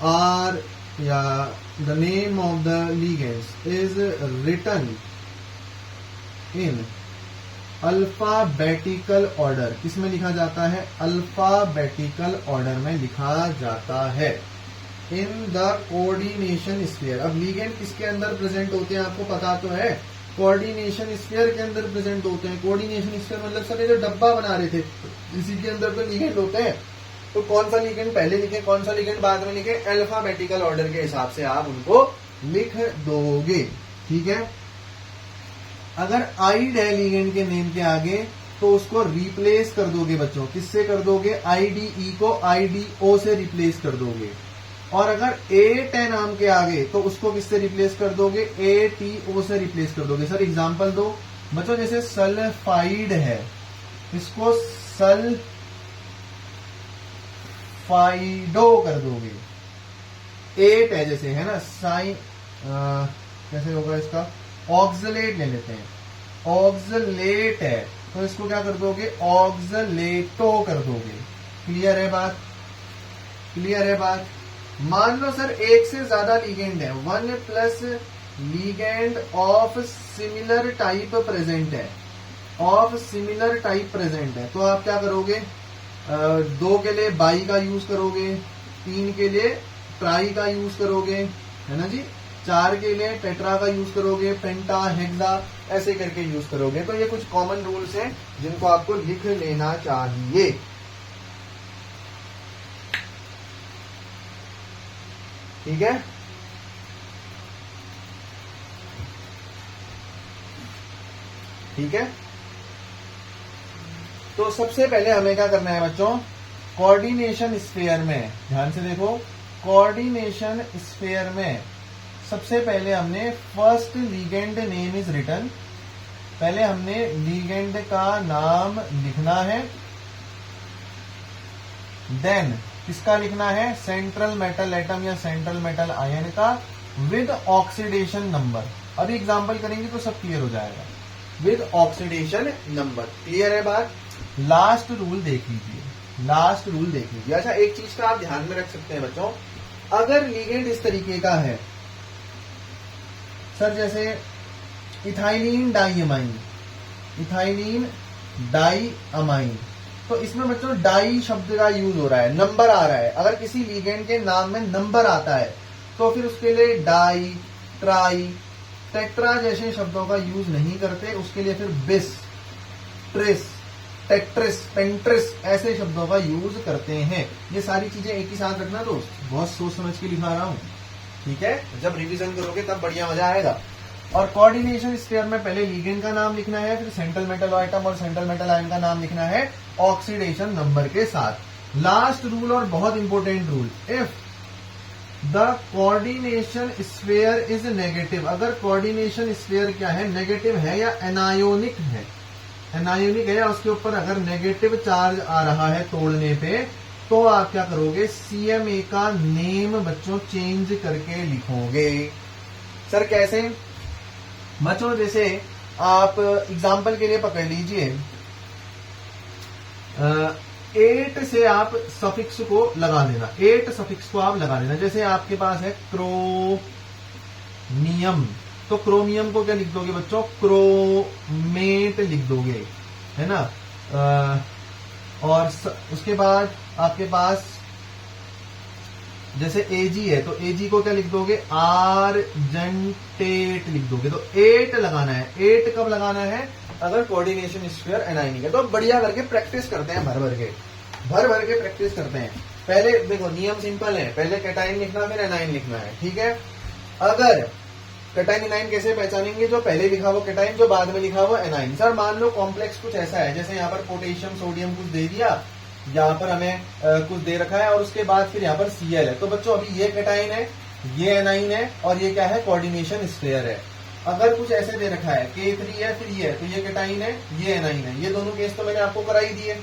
are या the name of the legends is written in alphabetical order. किसमें लिखा जाता है, अल्फाबेटिकल ऑर्डर में लिखा जाता है, इन द कोऑर्डिनेशन स्फीयर। अब लिगेंड किसके अंदर प्रेजेंट होते हैं आपको पता तो है, कोऑर्डिनेशन स्फीयर के अंदर प्रेजेंट होते हैं। कोऑर्डिनेशन स्फीयर मतलब सर ये जो डब्बा बना रहे थे इसी के अंदर तो लिगेंड होते हैं। तो कौन सा लिगेंड पहले लिखे, कौन सा लिगेंड बाद में लिखे, अल्फाबेटिकल ऑर्डर के हिसाब से आप उनको लिख दोगे। ठीक है। अगर आइड है लिगेंड के नेम के आगे तो उसको रिप्लेस कर दोगे बच्चों, किससे कर दोगे, IDE को IDO से रिप्लेस कर दोगे। और अगर एट है नाम के आगे तो उसको किससे रिप्लेस कर दोगे, ATO से रिप्लेस कर दोगे। सर एग्जांपल दो बच्चों, जैसे सल्फाइड है, इसको सल्फाइडो कर दोगे। एट है जैसे, है ना, कैसे होगा इसका, ऑक्सलेट ले लेते हैं, ऑक्सलेट है तो इसको क्या कर दोगे, ऑक्सलेटो कर दोगे। क्लियर है बात, क्लियर है बात। मान लो सर एक से ज्यादा लिगेंड है, 1+ ligand of similar type present है, ऑफ सिमिलर टाइप प्रेजेंट है, तो आप क्या करोगे, 2 के लिए बाई का यूज करोगे, 3 के लिए ट्राई का यूज करोगे, है ना जी, 4 के लिए टेट्रा का यूज करोगे, पेंटा, हेक्सा, ऐसे करके यूज करोगे। तो ये कुछ कॉमन रूल्स हैं जिनको आपको लिख लेना चाहिए। ठीक है। ठीक है, तो सबसे पहले हमें क्या करना है बच्चों, कोऑर्डिनेशन स्फीयर में ध्यान से देखो, कोऑर्डिनेशन स्फीयर में सबसे पहले हमने first ligand name is written, पहले हमने लिगेंड का नाम लिखना है, देन किसका लिखना है, सेंट्रल मेटल एटम या सेंट्रल मेटल आयन का विद ऑक्सीडेशन नंबर। अभी एग्जांपल करेंगे तो सब क्लियर हो जाएगा, विद ऑक्सीडेशन नंबर। क्लियर है बात। लास्ट रूल देख लीजिए, लास्ट रूल देख लीजिए। अच्छा, एक चीज का आप ध्यान में रख सकते हैं बच्चों, अगर लिगेंड इस तरीके का है सर, जैसे इथाइलिन डाइअमाइन, इथाइलिन डाइअमाइन, तो इसमें बच्चों डाई शब्द का यूज हो रहा है, नंबर आ रहा है। अगर किसी लिगेंड के नाम में नंबर आता है तो फिर उसके लिए डाई, ट्राई, टेट्रा जैसे शब्दों का यूज नहीं करते, उसके लिए फिर बिस, ट्रिस, टेट्रिस, पेंट्रिस ऐसे शब्दों का यूज करते हैं। ये सारी चीजें एक ही साथ रखना दोस्त, बहुत सोच समझ के लिखा रहा हूं। ठीक है, जब रिवीजन करोगे तब बढ़िया मजा आएगा। और कोऑर्डिनेशन स्फीयर में पहले लिगेंड का नाम लिखना है, फिर सेंट्रल मेटल आइटम और सेंट्रल मेटल आयन का नाम लिखना है ऑक्सीडेशन नंबर के साथ। लास्ट रूल और बहुत important rule, if the coordination sphere is negative, अगर कोऑर्डिनेशन स्फीयर क्या है, नेगेटिव है या एनायोनिक है, एनायोनिक है या उसके ऊपर अगर नेगेटिव चार्ज आ रहा है तोड़ने पे, तो आप क्या करोगे, CMA का नेम बच्चों चेंज करके लिखोगे। सर कैसे बच्चों, जैसे आप एग्जाम्पल के लिए पकड़ लीजिए 8 से आप सफिक्स को लगा देना, 8 सफिक्स को आप लगा देना। जैसे आपके पास है क्रोमियम, तो क्रोमियम को क्या लिख दोगे बच्चों, क्रोमेट लिख दोगे, है ना। और उसके बाद आपके पास जैसे Ag है, तो Ag को क्या लिख दोगे, आर्जेंटेट लिख दोगे। तो 8 लगाना है। 8 कब लगाना है, अगर कोऑर्डिनेशन स्फीयर एनाइनिक है। तो बढ़िया करके प्रैक्टिस करते हैं, भर भर के प्रैक्टिस करते हैं। पहले देखो नियम सिंपल है, पहले कैटाइन लिखना फिर एनाइन लिखना है, ठीक है। अगर कैटाइन एनाइन कैसे पहचानेंगे, जो पहले लिखा वो कैटाइन, जो बाद में लिखा वो एनाइन। सर मान लो कॉम्प्लेक्स कुछ ऐसा है, जैसे यहाँ पर पोटेशियम सोडियम कुछ दे दिया, यहाँ पर हमें कुछ दे रखा है, और उसके बाद फिर यहाँ पर Cl है। तो बच्चों अभी ये कैटाइन है, ये एनाइन है, और ये क्या है, कोऑर्डिनेशन स्फीयर है। अगर कुछ ऐसे दे रखा है K3 है फिर ये है, तो ये कैटाइन है, ये एनाइन है। ये दोनों केस तो मैंने आपको कराई दिए,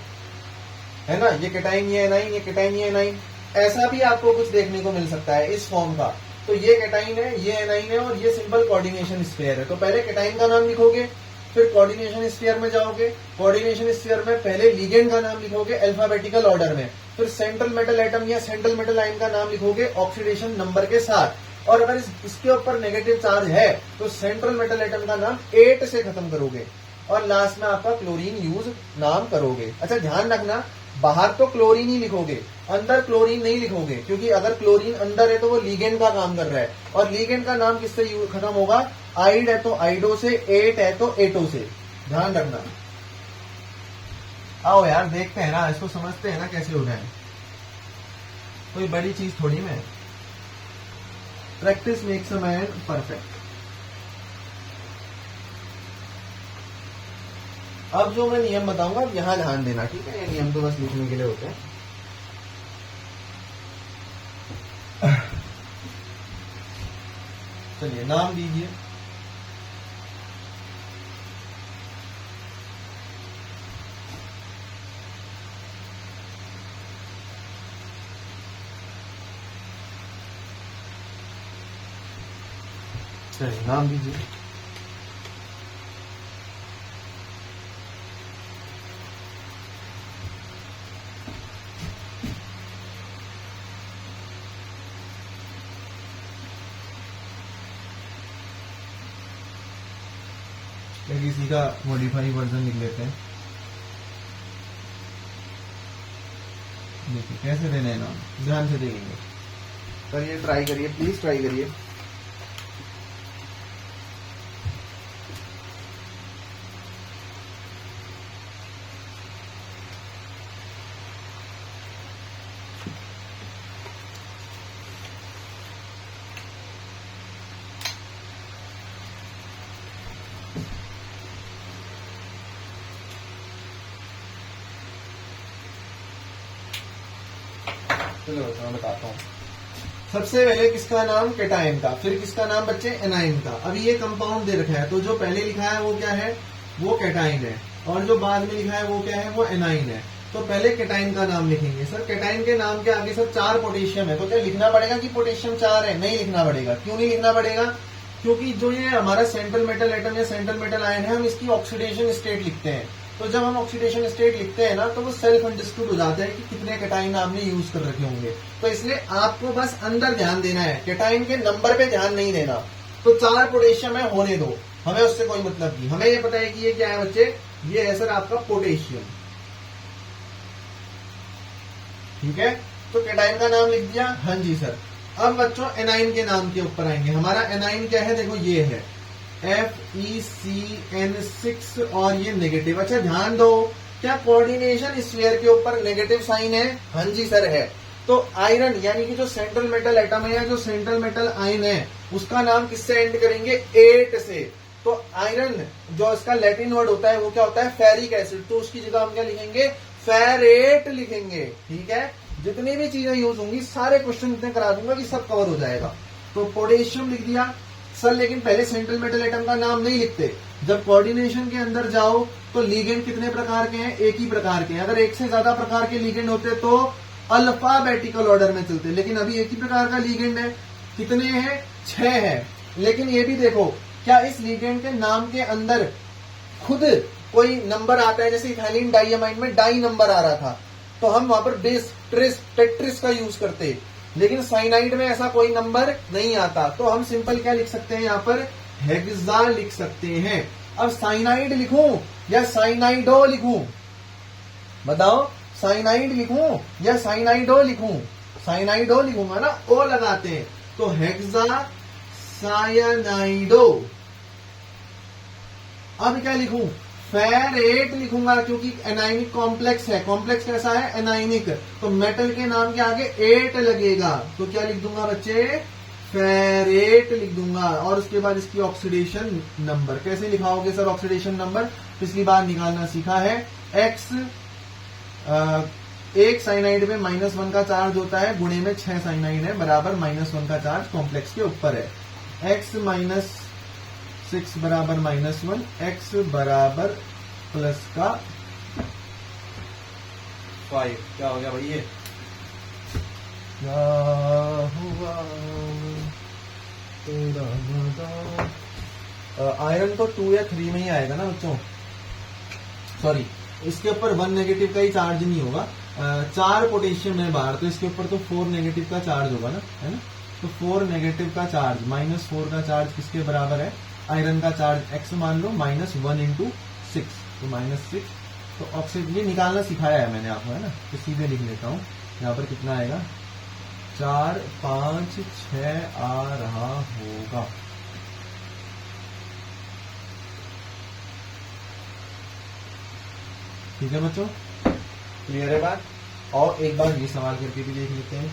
है ना। ये कैटाइन, ये एनाइन, ये कैटाइन, ये एनाइन। ऐसा भी आपको कुछ देखने को मिल सकता है इस फॉर्म का। तो ये कैटाइन है, ये एनाइन है, और ये सिंपल कोऑर्डिनेशन स्फीयर है। तो पहले कैटाइन का नाम लिखोगे, फिर कोऑर्डिनेशन स्फीयर में जाओगे। कोऑर्डिनेशन स्फीयर में पहले लिगेंड का नाम लिखोगे अल्फाबेटिकल ऑर्डर में, फिर सेंट्रल मेटल एटम या सेंट्रल मेटल आयन का नाम लिखोगे ऑक्सीडेशन नंबर के साथ। और अगर इसके ऊपर नेगेटिव चार्ज है तो सेंट्रल मेटल एटम का नाम 8 से खत्म करोगे, और लास्ट में आपका क्लोरीन यूज नाम करोगे। अच्छा ध्यान रखना, बाहर तो क्लोरीन ही लिखोगे, अंदर क्लोरीन नहीं लिखोगे, क्योंकि अगर क्लोरीन अंदर है तो वो लीगेंड का काम कर रहा है, और लीगेंड का नाम किससे खत्म होगा, आइड है तो आइडो से, एट है तो एटो से। ध्यान रखना। आओ यार देखते हैं ना, इसको समझते हैं ना कैसे हो रहा है, कोई बड़ी चीज थोड़ी में। Practice makes a man perfect. अब जो मैं नियम बताऊंगा अब यहां ध्यान देना, ठीक है। ये नियम तो बस लिखने के लिए होते हैं। चलिए नाम दीजिए। चलिए नाम दीजिए। किसी का मॉडिफाई वर्जन लिख लेते हैं। देखिए कैसे देना है नाम, ध्यान से देंगे। करिए, ट्राई करिए, प्लीज ट्राई करिए। चलो मैं बताता हूँ। सबसे पहले किसका नाम, कैटायन का, फिर किसका नाम बच्चे, एनाइन का। अभी ये कंपाउंड दे रखा है, तो जो पहले लिखा है वो क्या है, वो कैटायन है, और जो बाद में लिखा है वो क्या है, वो एनाइन है। तो पहले कैटायन का नाम लिखेंगे। सर कैटायन के नाम के आगे सर 4 पोटेशियम है, तो क्या लिखना पड़ेगा कि पोटेशियम 4 है? नहीं लिखना पड़ेगा। क्यों नहीं लिखना पड़ेगा? क्योंकि जो ये हमारा सेंट्रल मेटल एटम या सेंट्रल मेटल आयन है, हम इसकी ऑक्सीडेशन स्टेट लिखते हैं। तो जब हम ऑक्सीडेशन स्टेट लिखते हैं ना, तो वो सेल्फ अंडरस्टूड हो जाता है कि कितने कैटाइन आपने यूज कर रखे होंगे। तो इसलिए आपको बस अंदर ध्यान देना है, कैटाइन के नंबर पे ध्यान नहीं देना। तो 4 पोटेशियम है, होने दो, हमें उससे कोई मतलब नहीं। हमें ये पता है कि ये क्या है बच्चे, ये है सर आपका पोटेशियम, ठीक है। तो कैटाइन का नाम लिख दिया, हाँ जी सर। अब बच्चों एनाइन के नाम के ऊपर आएंगे। हमारा एनाइन क्या है, देखो ये है FeCN6 और ये नेगेटिव। अच्छा ध्यान दो, क्या कोऑर्डिनेशन स्फीयर के ऊपर नेगेटिव साइन है? हाँ जी सर है। तो आयरन यानी कि जो सेंट्रल मेटल एटम है या जो सेंट्रल मेटल आयन है, उसका नाम किससे एंड करेंगे, 8 से। तो आयरन जो इसका लैटिन वर्ड होता है वो क्या होता है, फेरिक एसिड। तो उसकी जगह हम क्या लिखेंगे, फेरेट लिखेंगे, ठीक है। जितनी भी चीजें यूज होंगी सारे क्वेश्चन इतने करा दूंगा कि सब कवर हो जाएगा। तो पोटेशियम लिख दिया सर, लेकिन पहले सेंट्रल मेटल एटम का नाम नहीं लिखते। जब कोऑर्डिनेशन के अंदर जाओ तो लीगेंड कितने प्रकार के हैं, एक ही प्रकार के हैं। अगर एक से ज्यादा प्रकार के लीगेंड होते तो अल्फाबेटिकल ऑर्डर में चलते हैं। लेकिन अभी एक ही प्रकार का लीगेंड है, कितने हैं? 6 है। लेकिन ये भी देखो, क्या इस लीगेंड के नाम के अंदर खुद कोई नंबर आता है? जैसे इथाइलिन डाइअमाइन में डाई नंबर आ रहा था, तो हम वहां पर बेस, ट्रिस, टेट्रिस का यूज करते। लेकिन साइनाइड में ऐसा कोई नंबर नहीं आता, तो हम सिंपल क्या लिख सकते हैं? यहाँ पर हेक्सा लिख सकते हैं। अब साइनाइड लिखूं या साइनाइडो लिखूं? बताओ, साइनाइड लिखूं या साइनाइडो लिखूं? साइनाइडो लिखूंगा ना, ओ लगाते हैं, तो हेक्सा साइनाइडो। अब क्या लिखूं? फेरेट लिखूंगा, क्योंकि एनाइनिक कॉम्प्लेक्स है। कॉम्प्लेक्स कैसा है? एनाइनिक। तो मेटल के नाम के आगे 8 लगेगा, तो क्या लिख दूंगा बच्चे? फेरेट लिख दूंगा। और उसके बाद इसकी ऑक्सीडेशन नंबर कैसे लिखाओगे सर? ऑक्सीडेशन नंबर पिछली बार निकालना सीखा है। एक्स, एक साइनाइड में -1 का चार्ज होता है, गुणे में 6 साइनाइड है, बराबर -1 का चार्ज कॉम्प्लेक्स के ऊपर है। x -6 बराबर -1, x बराबर प्लस का 5। क्या हो गया भाई? ये क्या हुआ? आयरन तो 2 या 3 में ही आएगा ना बच्चों। सॉरी, इसके ऊपर 1 नेगेटिव का ही चार्ज नहीं होगा। 4 पोटेशियम है बाहर, तो इसके ऊपर तो 4 नेगेटिव का चार्ज होगा ना, है ना? तो 4 नेगेटिव का चार्ज, -4 का चार्ज किसके बराबर है? आयरन का चार्ज x मान लो, -1 × 6, तो -6। तो ऑक्सीजन ये निकालना सिखाया है मैंने आपको, है ना? तो सीधे लिख लेता हूं। यहाँ पर कितना आएगा? 4, 5, 6 आ रहा होगा। ठीक है बच्चों, क्लियर है बात? और एक बार ये सवाल करके भी देख लेते हैं।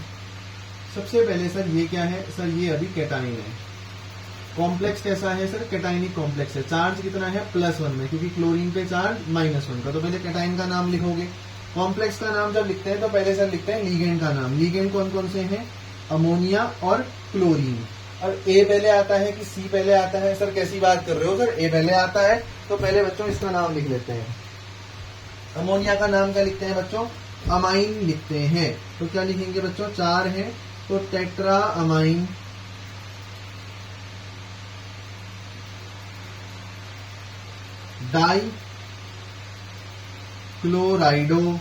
सबसे पहले सर ये क्या है? सर ये अभी कैटाइन है। कॉम्प्लेक्स कैसा है सर? कैटाइनिक कॉम्प्लेक्स है। चार्ज कितना है? +1 में, क्योंकि क्लोरीन पे चार्ज -1 का। तो पहले कैटाइन का नाम लिखोगे। कॉम्प्लेक्स का नाम जब लिखते हैं तो पहले सर लिखते हैं लीगेंड का नाम। लीगेंड कौन कौन से हैं? अमोनिया और क्लोरीन। और ए पहले आता है कि सी पहले आता है? सर कैसी बात कर रहे हो सर, ए पहले आता है। तो पहले बच्चों इसका नाम लिख लेते हैं। अमोनिया का नाम क्या लिखते हैं बच्चों? अमाइन लिखते हैं। तो क्या लिखेंगे बच्चों? 4 है, तो टेट्रा अमाइन। डाई क्लोराइडो।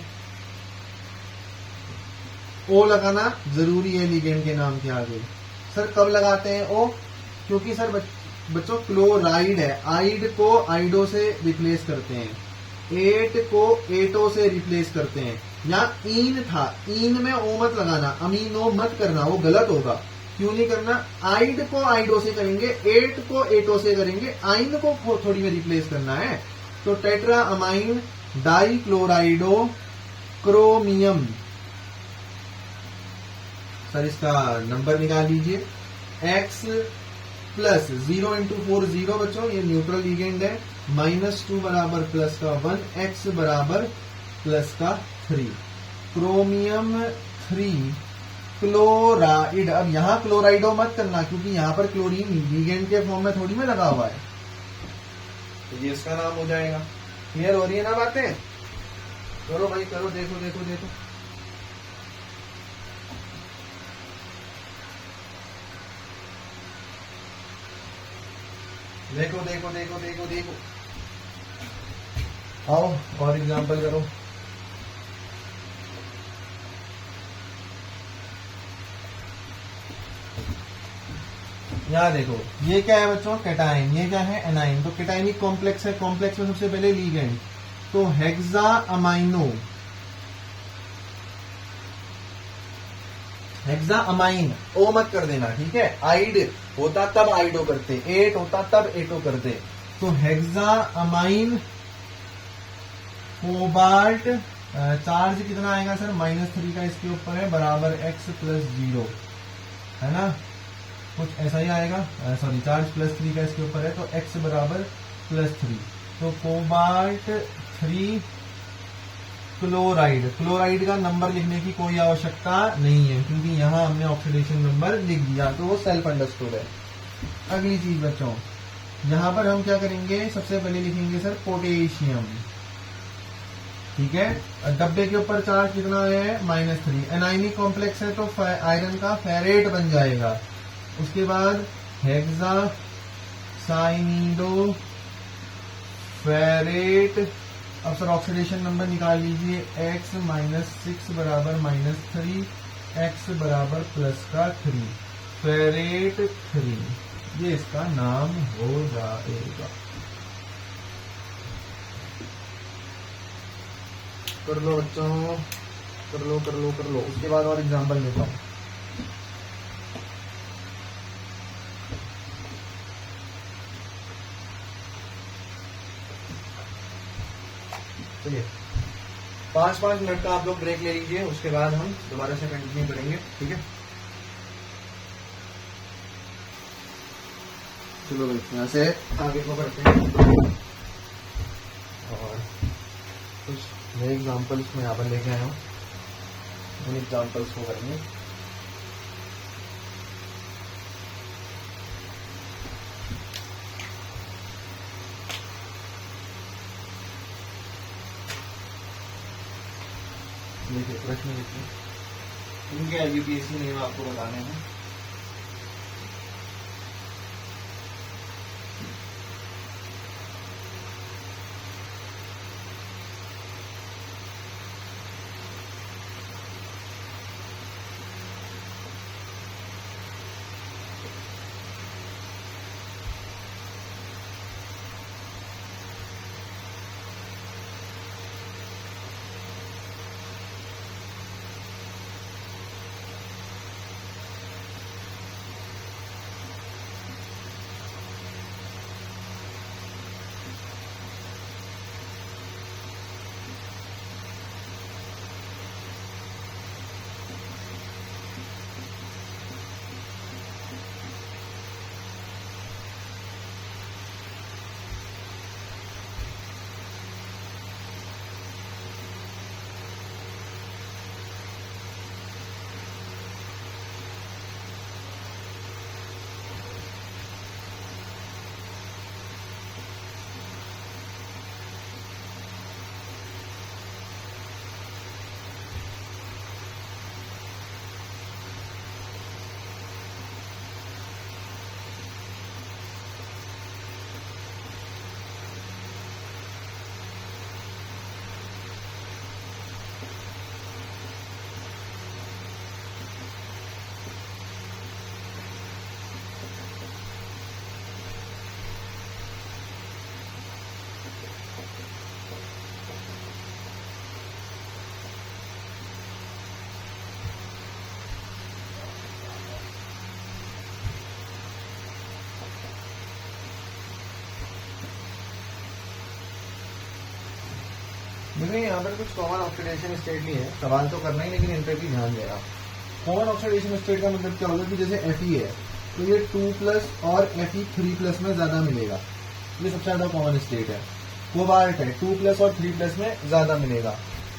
ओ लगाना जरूरी है लीगेंड के नाम के आगे। सर कब लगाते हैं ओ? क्योंकि सर बच्चों क्लोराइड है, आइड को आइडो से रिप्लेस करते हैं, 8 को एटो से रिप्लेस करते हैं। यहाँ ईन था, ईन में ओ मत लगाना, अमीनो मत करना, वो गलत होगा। क्यों नहीं करना? आइड को आइडो से करेंगे, 8 को एटो से करेंगे, आइन को थोड़ी में रिप्लेस करना है। तो tetra amine die क्लोराइडो chromium. Sir इसका नंबर निकाल लीजिए। x प्लस 0 × 4 0 बच्चों, ये न्यूट्रल लीगेंड है। -2 बराबर प्लस का 1, x बराबर प्लस का 3। Chromium 3 chloride. अब यहां क्लोराइडो मत करना, क्योंकि यहां पर क्लोरीन लीगेंड के फॉर्म में थोड़ी में लगा हुआ है, तो ये इसका नाम हो जाएगा। क्लियर हो रही है ना बातें? करो भाई करो, देखो देखो देखो। देखो देखो देखो देखो देखो, आओ और एग्जांपल करो। यहां देखो, ये क्या है बच्चों? कैटाइन। ये क्या है? एनाइन। तो कैटाइनिक कॉम्प्लेक्स है, कॉम्प्लेक्स में सबसे पहले लीगेंड, तो हेक्सा अमाइनो। हेक्सा अमाइन, ओ मत कर देना, ठीक है? आइड होता तब आइडो करते, 8 होता तब एटो करते। तो हेक्सा अमाइन कोबाल्ट। चार्ज कितना आएगा सर? -3 का इसके ऊपर है, बराबर x + 0, है ना? कुछ ऐसा ही आएगा। सॉरी, चार्ज +3 का इसके ऊपर है, तो x बराबर +3। तो कोबाल्ट 3 क्लोराइड। क्लोराइड का नंबर लिखने की कोई आवश्यकता नहीं है, क्योंकि यहां हमने ऑक्सीडेशन नंबर लिख दिया, तो वो सेल्फ अंडरस्टूड है। अगली चीज बच्चों, यहां पर हम क्या करेंगे? सबसे पहले लिखेंगे सर पोटेशियम, ठीक है। डब्बे के ऊपर चार्ज कितना है -3। एनाइनिक कॉम्प्लेक्स है तो आयरन का फेरेट बन जाएगा। उसके बाद हेक्सा साइनिडो फेरेट। अब सर ऑक्सीडेशन नंबर निकाल लीजिए, x -6 बराबर -3, x बराबर प्लस का 3, फेरेट 3, ये इसका नाम हो जाएगा। कर लो बच्चों, कर लो कर लो कर लो। उसके बाद और एग्जांपल लेता हूं। चलिए 5-5 मिनट का आप लोग ब्रेक ले लीजिए, उसके बाद हम दोबारा से कंटिन्यू करेंगे, ठीक है। चलो भाई यहाँ से आगे को बढ़ते हैं और कुछ नए एग्जाम्पल्स में यहाँ पर लेके आया हूँ, उन एग्जाम्पल्स को करेंगे। देखिए प्रश्न देखिए, इनके यूपीएससी नेम आपको बताने हैं। देखिए यहाँ पर कुछ कॉमन ऑक्सीडेशन स्टेट नहीं है, सवाल तो करना ही, लेकिन इन पर भी ध्यान देना। कॉमन ऑक्सीडेशन स्टेट का मतलब क्या होगा कि जैसे Fe है तो ये 2+ और Fe 3+ में ज्यादा मिलेगा, ये सबसे ज्यादा कॉमन स्टेट है। कोबाल्ट है 2+ और 3+ में ज्यादा मिलेगा।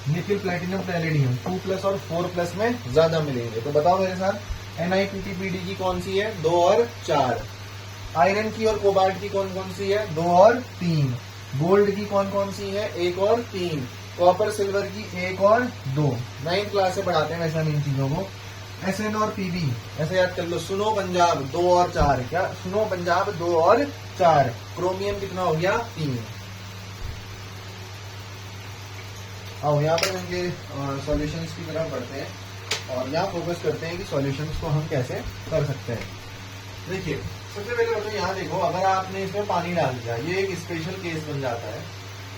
निकिल प्लेटिनम पैलेडियम 2+ और 4+ में ज्यादा मिलेंगे। तो बताओ मेरे साथ, NiPtPd की कौन सी है, 2 और 4। आयरन की और कोबाल्ट की कौन कौन सी है, 2 और 3। गोल्ड की कौन कौन सी है, 1 और 3। कॉपर सिल्वर की 1 और 2। 9th क्लास से पढ़ाते हैं वैसे हम इन चीजों को। Sn और Pb ऐसे याद कर लो। सुनो पंजाब 2 और 4, क्या सुनो पंजाब 2 और 4। क्रोमियम कितना हो गया, 3। आओ यहाँ पर इनके सॉल्यूशंस की तरफ बढ़ते हैं और यहाँ फोकस करते हैं कि सॉल्यूशंस को हम कैसे कर सकते हैं। देखिए सबसे पहले बच्चों यहाँ देखो, अगर आपने इसमें पानी डाल दिया, ये एक स्पेशल केस बन जाता है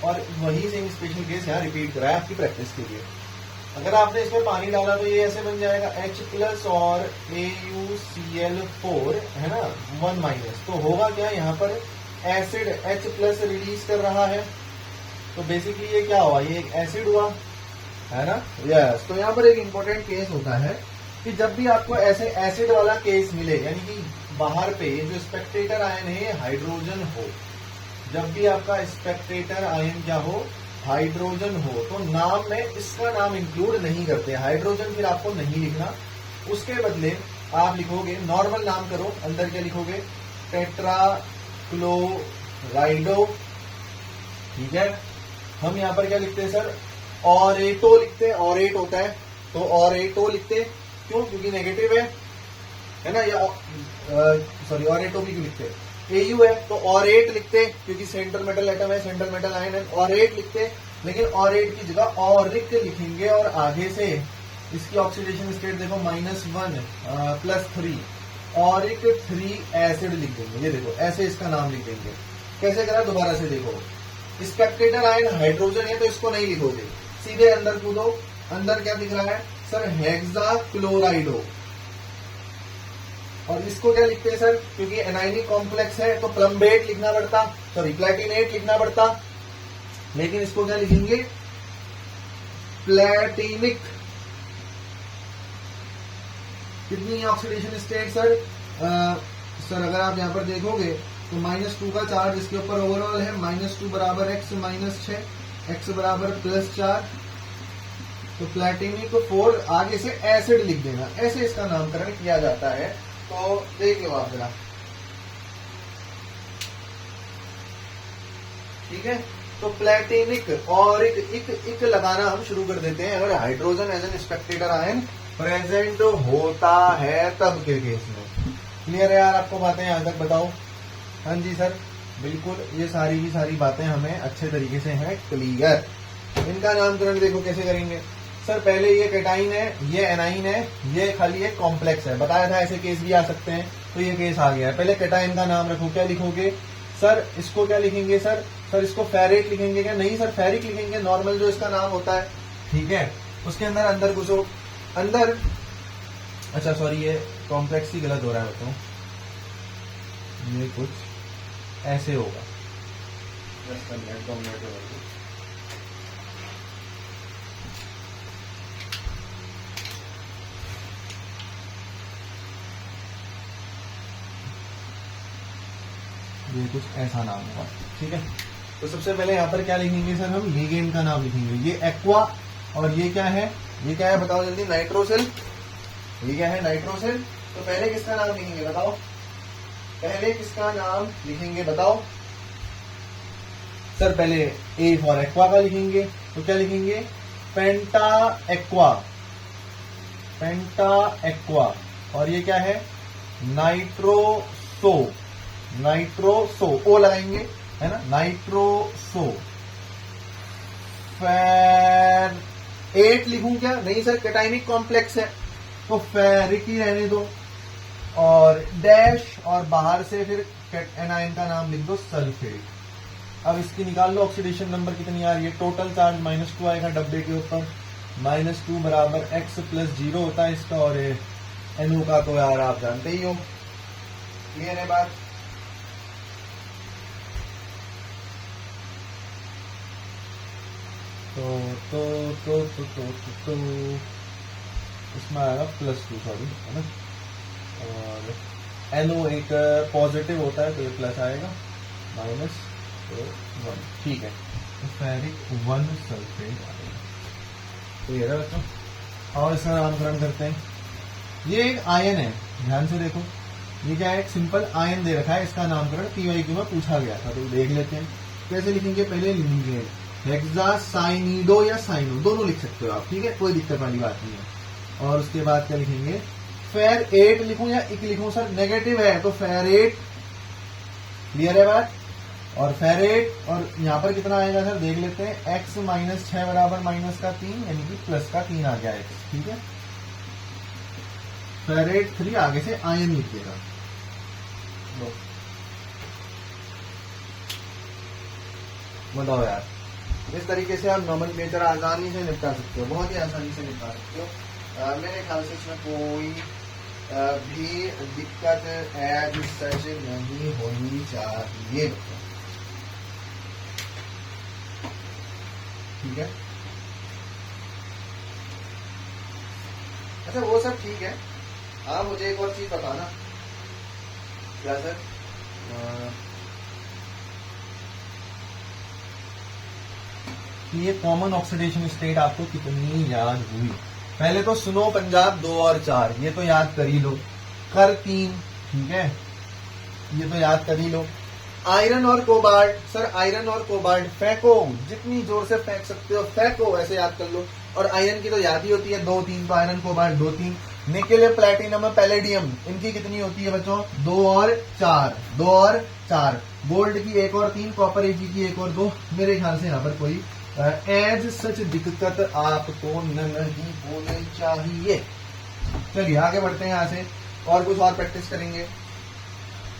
और वही सेम स्पेशल केस यहाँ रिपीट करा है आपकी प्रैक्टिस के लिए। अगर आपने इसमें पानी डाला तो ये ऐसे बन जाएगा H+ और AuCl4 है ना, 1-। तो होगा क्या, यहाँ पर एसिड H+ रिलीज कर रहा है, तो बेसिकली ये क्या हुआ, ये एक एसिड हुआ है ना। यस, तो यहाँ पर एक इंपॉर्टेंट केस होता है कि जब भी आपको ऐसे एसिड वाला केस मिले, यानी कि बाहर पे जो स्पेक्टेटर आयन है हाइड्रोजन हो, जब भी आपका स्पेक्टेटर आयन क्या हो, हाइड्रोजन हो, तो नाम में इसका नाम इंक्लूड नहीं करते। हाइड्रोजन फिर आपको नहीं लिखना, उसके बदले आप लिखोगे, नॉर्मल नाम करो, अंदर क्या लिखोगे, टेट्राक्लोराइडो। ठीक है, हम यहाँ पर क्या लिखते हैं सर, ऑरेटो लिखते हैं, ऑरेट होता है तो ऑरेटो लिखते हैं, क्यों? क्योंकि नेगेटिव है ना, या सॉरी ऑरेटो भी क्यों लिखते हैं, एयू है तो ऑरेट लिखते क्योंकि सेंट्रल मेटल एटम है, सेंट्रल मेटल आयन है, ऑरेट लिखते। लेकिन ऑरेट की जगह ऑरिक लिखेंगे और आगे से इसकी ऑक्सीडेशन स्टेट देखो -1 +3 ऑरिक 3 एसिड लिख देंगे। ये देखो ऐसे इसका नाम लिख देंगे। कैसे करा दोबारा से देखो, स्पेक्टेटर आयन हाइड्रोजन है तो इसको नहीं लिखोगे, सीधे अंदर कूदो। अंदर क्या दिख रहा है सर? हेक्सा क्लोराइडो। और इसको क्या लिखते हैं सर? क्योंकि एनाइनिक कॉम्प्लेक्स है तो प्लम्बेट लिखना पड़ता, सॉरी प्लेटिनेट लिखना पड़ता, लेकिन इसको क्या लिखेंगे? प्लेटिनिक। कितनी ऑक्सीडेशन स्टेट सर? सर अगर आप यहां पर देखोगे तो -2 का चार्ज इसके ऊपर ओवरऑल है, -2 बराबर x -6, x बराबर +4, तो प्लेटिनिक 4 आगे से एसिड लिख देना। ऐसे इसका नामकरण किया जाता है। तो देख लो आप जरा, ठीक है। तो प्लेटिनिक और इक लगाना हम शुरू कर देते हैं अगर hydrogen as an spectator ion present होता है तब के केस में। क्लियर है यार आपको बातें यहां तक? बताओ। हाँ जी सर बिल्कुल, ये सारी की सारी बातें हमें अच्छे तरीके से हैं क्लियर। इनका नामकरण देखो कैसे करेंगे सर। पहले ये कैटाइन है, ये एनाइन है, ये खाली एक कॉम्प्लेक्स है। बताया था ऐसे केस भी आ सकते हैं, तो ये केस आ गया है। पहले कैटाइन का नाम रखो, क्या लिखोगे सर? इसको क्या लिखेंगे सर? सर इसको फेरेट लिखेंगे क्या? नहीं सर, फेरिक लिखेंगे, नॉर्मल जो इसका नाम होता है, ठीक है। उसके अंदर घुसो, अंदर, अच्छा सॉरी ये कॉम्प्लेक्स ही गलत हो रहा है बताओ, ये कुछ ऐसे होगा। ये कुछ ऐसा नाम होगा, ठीक है। तो सबसे पहले यहाँ पर क्या लिखेंगे सर? हम लिगेंड का नाम लिखेंगे। ये एक्वा और ये क्या है? ये क्या है बताओ जल्दी? नाइट्रोसिल। ये क्या है? नाइट्रोसिल। तो पहले किसका नाम लिखेंगे बताओ? पहले किसका नाम लिखेंगे बताओ? सर पहले ए फॉर एक्वा का लिखेंगे, तो क्या लिखेंगे? पेंटा एक्वा, पेंटा एक्वा। और ये क्या है? नाइट्रोसो, नाइट्रोसो, ओ लगाएंगे है ना, नाइट्रोसो। फेरेट लिखूं क्या? नहीं सर, कैटाइनिक कॉम्प्लेक्स है तो फेरिक ही रहने दो, और डैश और बाहर से फिर एनाइन का नाम लिख दो सल्फेट। अब इसकी निकाल लो ऑक्सीडेशन नंबर कितनी आ रही है। टोटल चार्ज -2 आएगा डब्बे के ऊपर, -2 बराबर x + 0 होता है इसका, और NO का तो यार आप जानते ही हो। क्लियर है बात? तो इसमें आएगा +2, सॉरी है ना, और NO एक पॉजिटिव होता है तो ये प्लस आएगा, -1, ठीक है। तो फेरिक 1 सल्फेट आएगा। तो ये रहा बच्चों, और इसका नामकरण करते हैं। ये एक आयन है, ध्यान से देखो, ये क्या है? एक सिंपल आयन दे रखा है, इसका नामकरण PYQ में पूछा गया था, तो देख लेते हैं कैसे लिखेंगे। पहले लिखेंगे हेक्सासाइनिडो या साइनो, दोनों लिख सकते हो आप, ठीक है, कोई दिक्कत वाली बात नहीं है। और उसके बाद क्या लिखेंगे? फेरेट लिखूं या इक लिखूं सर? नेगेटिव है तो फेरेट। क्लियर है बात? और फेरेट, और यहां पर कितना आएगा सर देख लेते हैं। x -6 बराबर -3 यानी कि +3 आ गया x, ठीक है। फेरेट 3 आगे से आयन लिखिएगा। बताओ यार, इस तरीके से आप नॉमेनक्लेचर आसानी से निपटा सकते हो, बहुत ही आसानी से निपटा सकते हो। मेरे ख्याल से इसमें कोई भी दिक्कत एज सच नहीं होनी चाहिए, ठीक है। अच्छा वो सब ठीक है, हाँ मुझे एक और चीज बताना। क्या सर? ये कॉमन ऑक्सीडेशन स्टेट आपको कितनी याद हुई? पहले तो सुनो पंजाब 2 और 4, ये तो याद कर ही लो। कर 3, ठीक है, ये तो याद कर ही लो। आयरन और कोबाल्ट, सर आयरन और कोबाल्ट फेंको, जितनी जोर से फेंक सकते हो फेंको, ऐसे याद कर लो। और आयरन की तो याद ही होती है 2-3, तो iron cobalt 2-3। Nickel, platinum, palladium, इनकी कितनी होती है बच्चों? 2 और 4, 2 और 4। गोल्ड की 1 और 3, कॉपर एजी की 1 और 2। मेरे ख्याल से यहाँ पर कोई एज सच दिक्कत आपको नहीं होनी चाहिए। चलिए आगे बढ़ते हैं यहाँ से और कुछ और प्रैक्टिस करेंगे।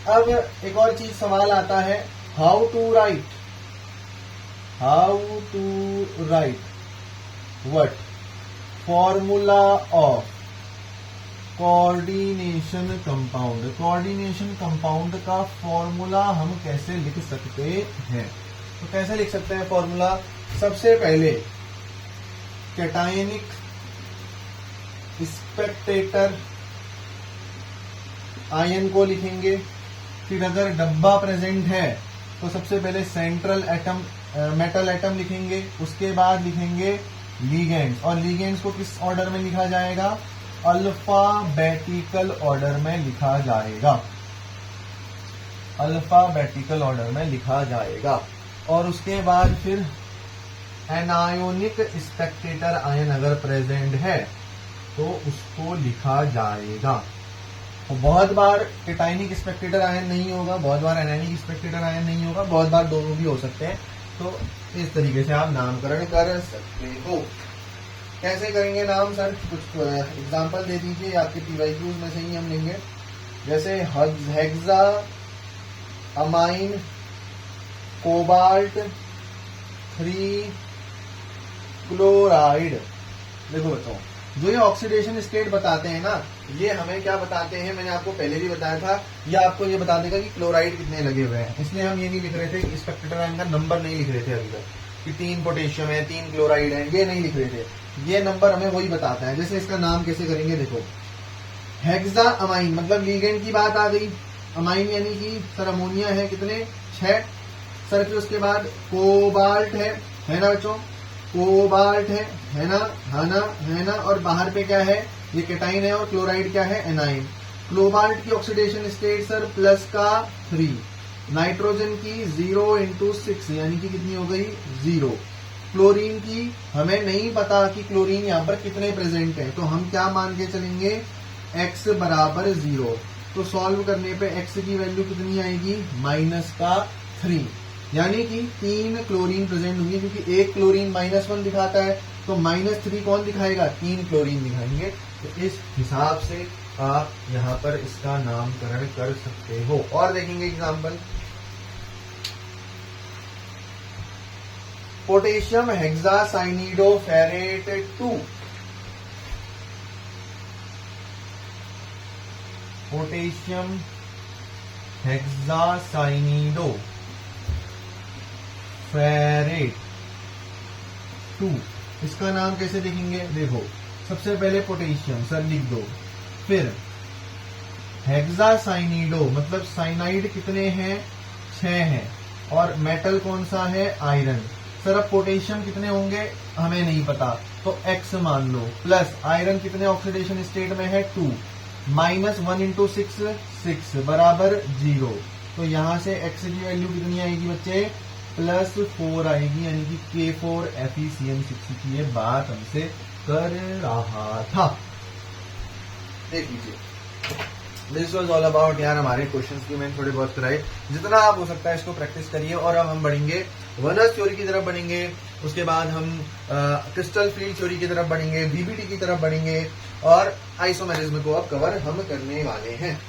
अब एक और चीज सवाल आता है, how to write what formula of coordination compound. Coordination compound का फॉर्मूला हम कैसे लिख सकते हैं? तो कैसे लिख सकते हैं फॉर्मूला? सबसे पहले कैटायनिक स्पेक्टेटर आयन को लिखेंगे, फिर अगर डब्बा प्रेजेंट है तो सबसे पहले सेंट्रल एटम मेटल एटम लिखेंगे, उसके बाद लिखेंगे लीगेंड्स। और लीगेंड्स को किस ऑर्डर में लिखा जाएगा? अल्फाबेटिकल ऑर्डर में लिखा जाएगा, अल्फाबेटिकल ऑर्डर में लिखा जाएगा। और उसके बाद फिर एनायोनिक स्पेक्टेटर आयन अगर प्रेजेंट है तो उसको लिखा जाएगा। तो बहुत बार कैटायनिक स्पेक्टेटर आयन नहीं होगा, बहुत बार एनायनिक स्पेक्टेटर आयन नहीं होगा, बहुत बार दोनों भी हो सकते हैं। तो इस तरीके से आप नामकरण कर सकते हो। कैसे करेंगे नाम? सर कुछ एग्जांपल दे दीजिए, आपके पीवाईक्यूज में से ही हम लेंगे। जैसे हेक्सा अमाइन कोबाल्ट 3 क्लोराइड। देखो बच्चों, जो ये ऑक्सीडेशन स्टेट बताते हैं ना, ये हमें क्या बताते हैं? मैंने आपको पहले भी बताया था, ये आपको ये बता देगा कि क्लोराइड कितने लगे हुए हैं। इसलिए हम ये नहीं लिख रहे थे, स्पेक्टेटर आयन का नंबर नहीं लिख रहे थे अभी तक कि 3 पोटेशियम है, 3 क्लोराइड है, ये नहीं लिख रहे थे। ये नंबर हमें वही बताता है। जैसे इसका नाम कैसे करेंगे, देखो हेक्सा अमाइन मतलब लीगेंड की बात आ गई। अमाइन यानी कि सर अमोनिया है, कितने? 6। सर फिर उसके बाद कोबाल्ट है ना बच्चों? कोबाल्ट है ना, है ना। और बाहर पे क्या है? ये कैटाइन है और क्लोराइड क्या है? एनाइन। कोबाल्ट की ऑक्सीडेशन स्टेट सर प्लस का 3, नाइट्रोजन की 0 × 6 यानी कि कितनी हो गई? 0। क्लोरीन की हमें नहीं पता कि क्लोरीन यहाँ पर कितने प्रेजेंट है, तो हम क्या मान के चलेंगे? x बराबर 0। तो सॉल्व करने पे x की वैल्यू कितनी आएगी? -3, यानी कि 3 क्लोरीन प्रेजेंट होंगी, क्योंकि एक क्लोरीन -1 दिखाता है, तो -3 कौन दिखाएगा? 3 क्लोरीन दिखाएंगे। तो इस हिसाब से आप यहाँ पर इसका नामकरण कर सकते हो। और देखेंगे एग्जाम्पल, पोटेशियम हेक्सासाइनिडोफेरेट 2, पोटेशियम हेक्सासाइनिडो फेरेट 2, इसका नाम कैसे लिखेंगे? देखो सबसे पहले पोटेशियम सर लिख दो, फिर हेक्सासाइनिडो मतलब साइनाइड कितने हैं? 6 हैं। और मेटल कौन सा है? आयरन। सर अब पोटेशियम कितने होंगे? हमें नहीं पता, तो x मान लो, प्लस आयरन कितने ऑक्सीडेशन स्टेट में है? 2, -1 × 6 6 बराबर 0। तो यहां से x की वैल्यू कितनी आएगी बच्चे? +4 आएगी, यानी कि K4 FeCN6 की ये बात हमसे कर रहा था। देख लीजिए, दिस वॉज ऑल अबाउट यार हमारे क्वेश्चंस की मैंने थोड़े बहुत कराए। जितना आप हो सकता है इसको प्रैक्टिस करिए। और अब हम बढ़ेंगे वनस थ्योरी की तरफ बढ़ेंगे, उसके बाद हम क्रिस्टल फील्ड थ्योरी की तरफ बढ़ेंगे, बीबीटी की तरफ बढ़ेंगे और आइसोमेरिज्म को अब कवर हम करने वाले हैं।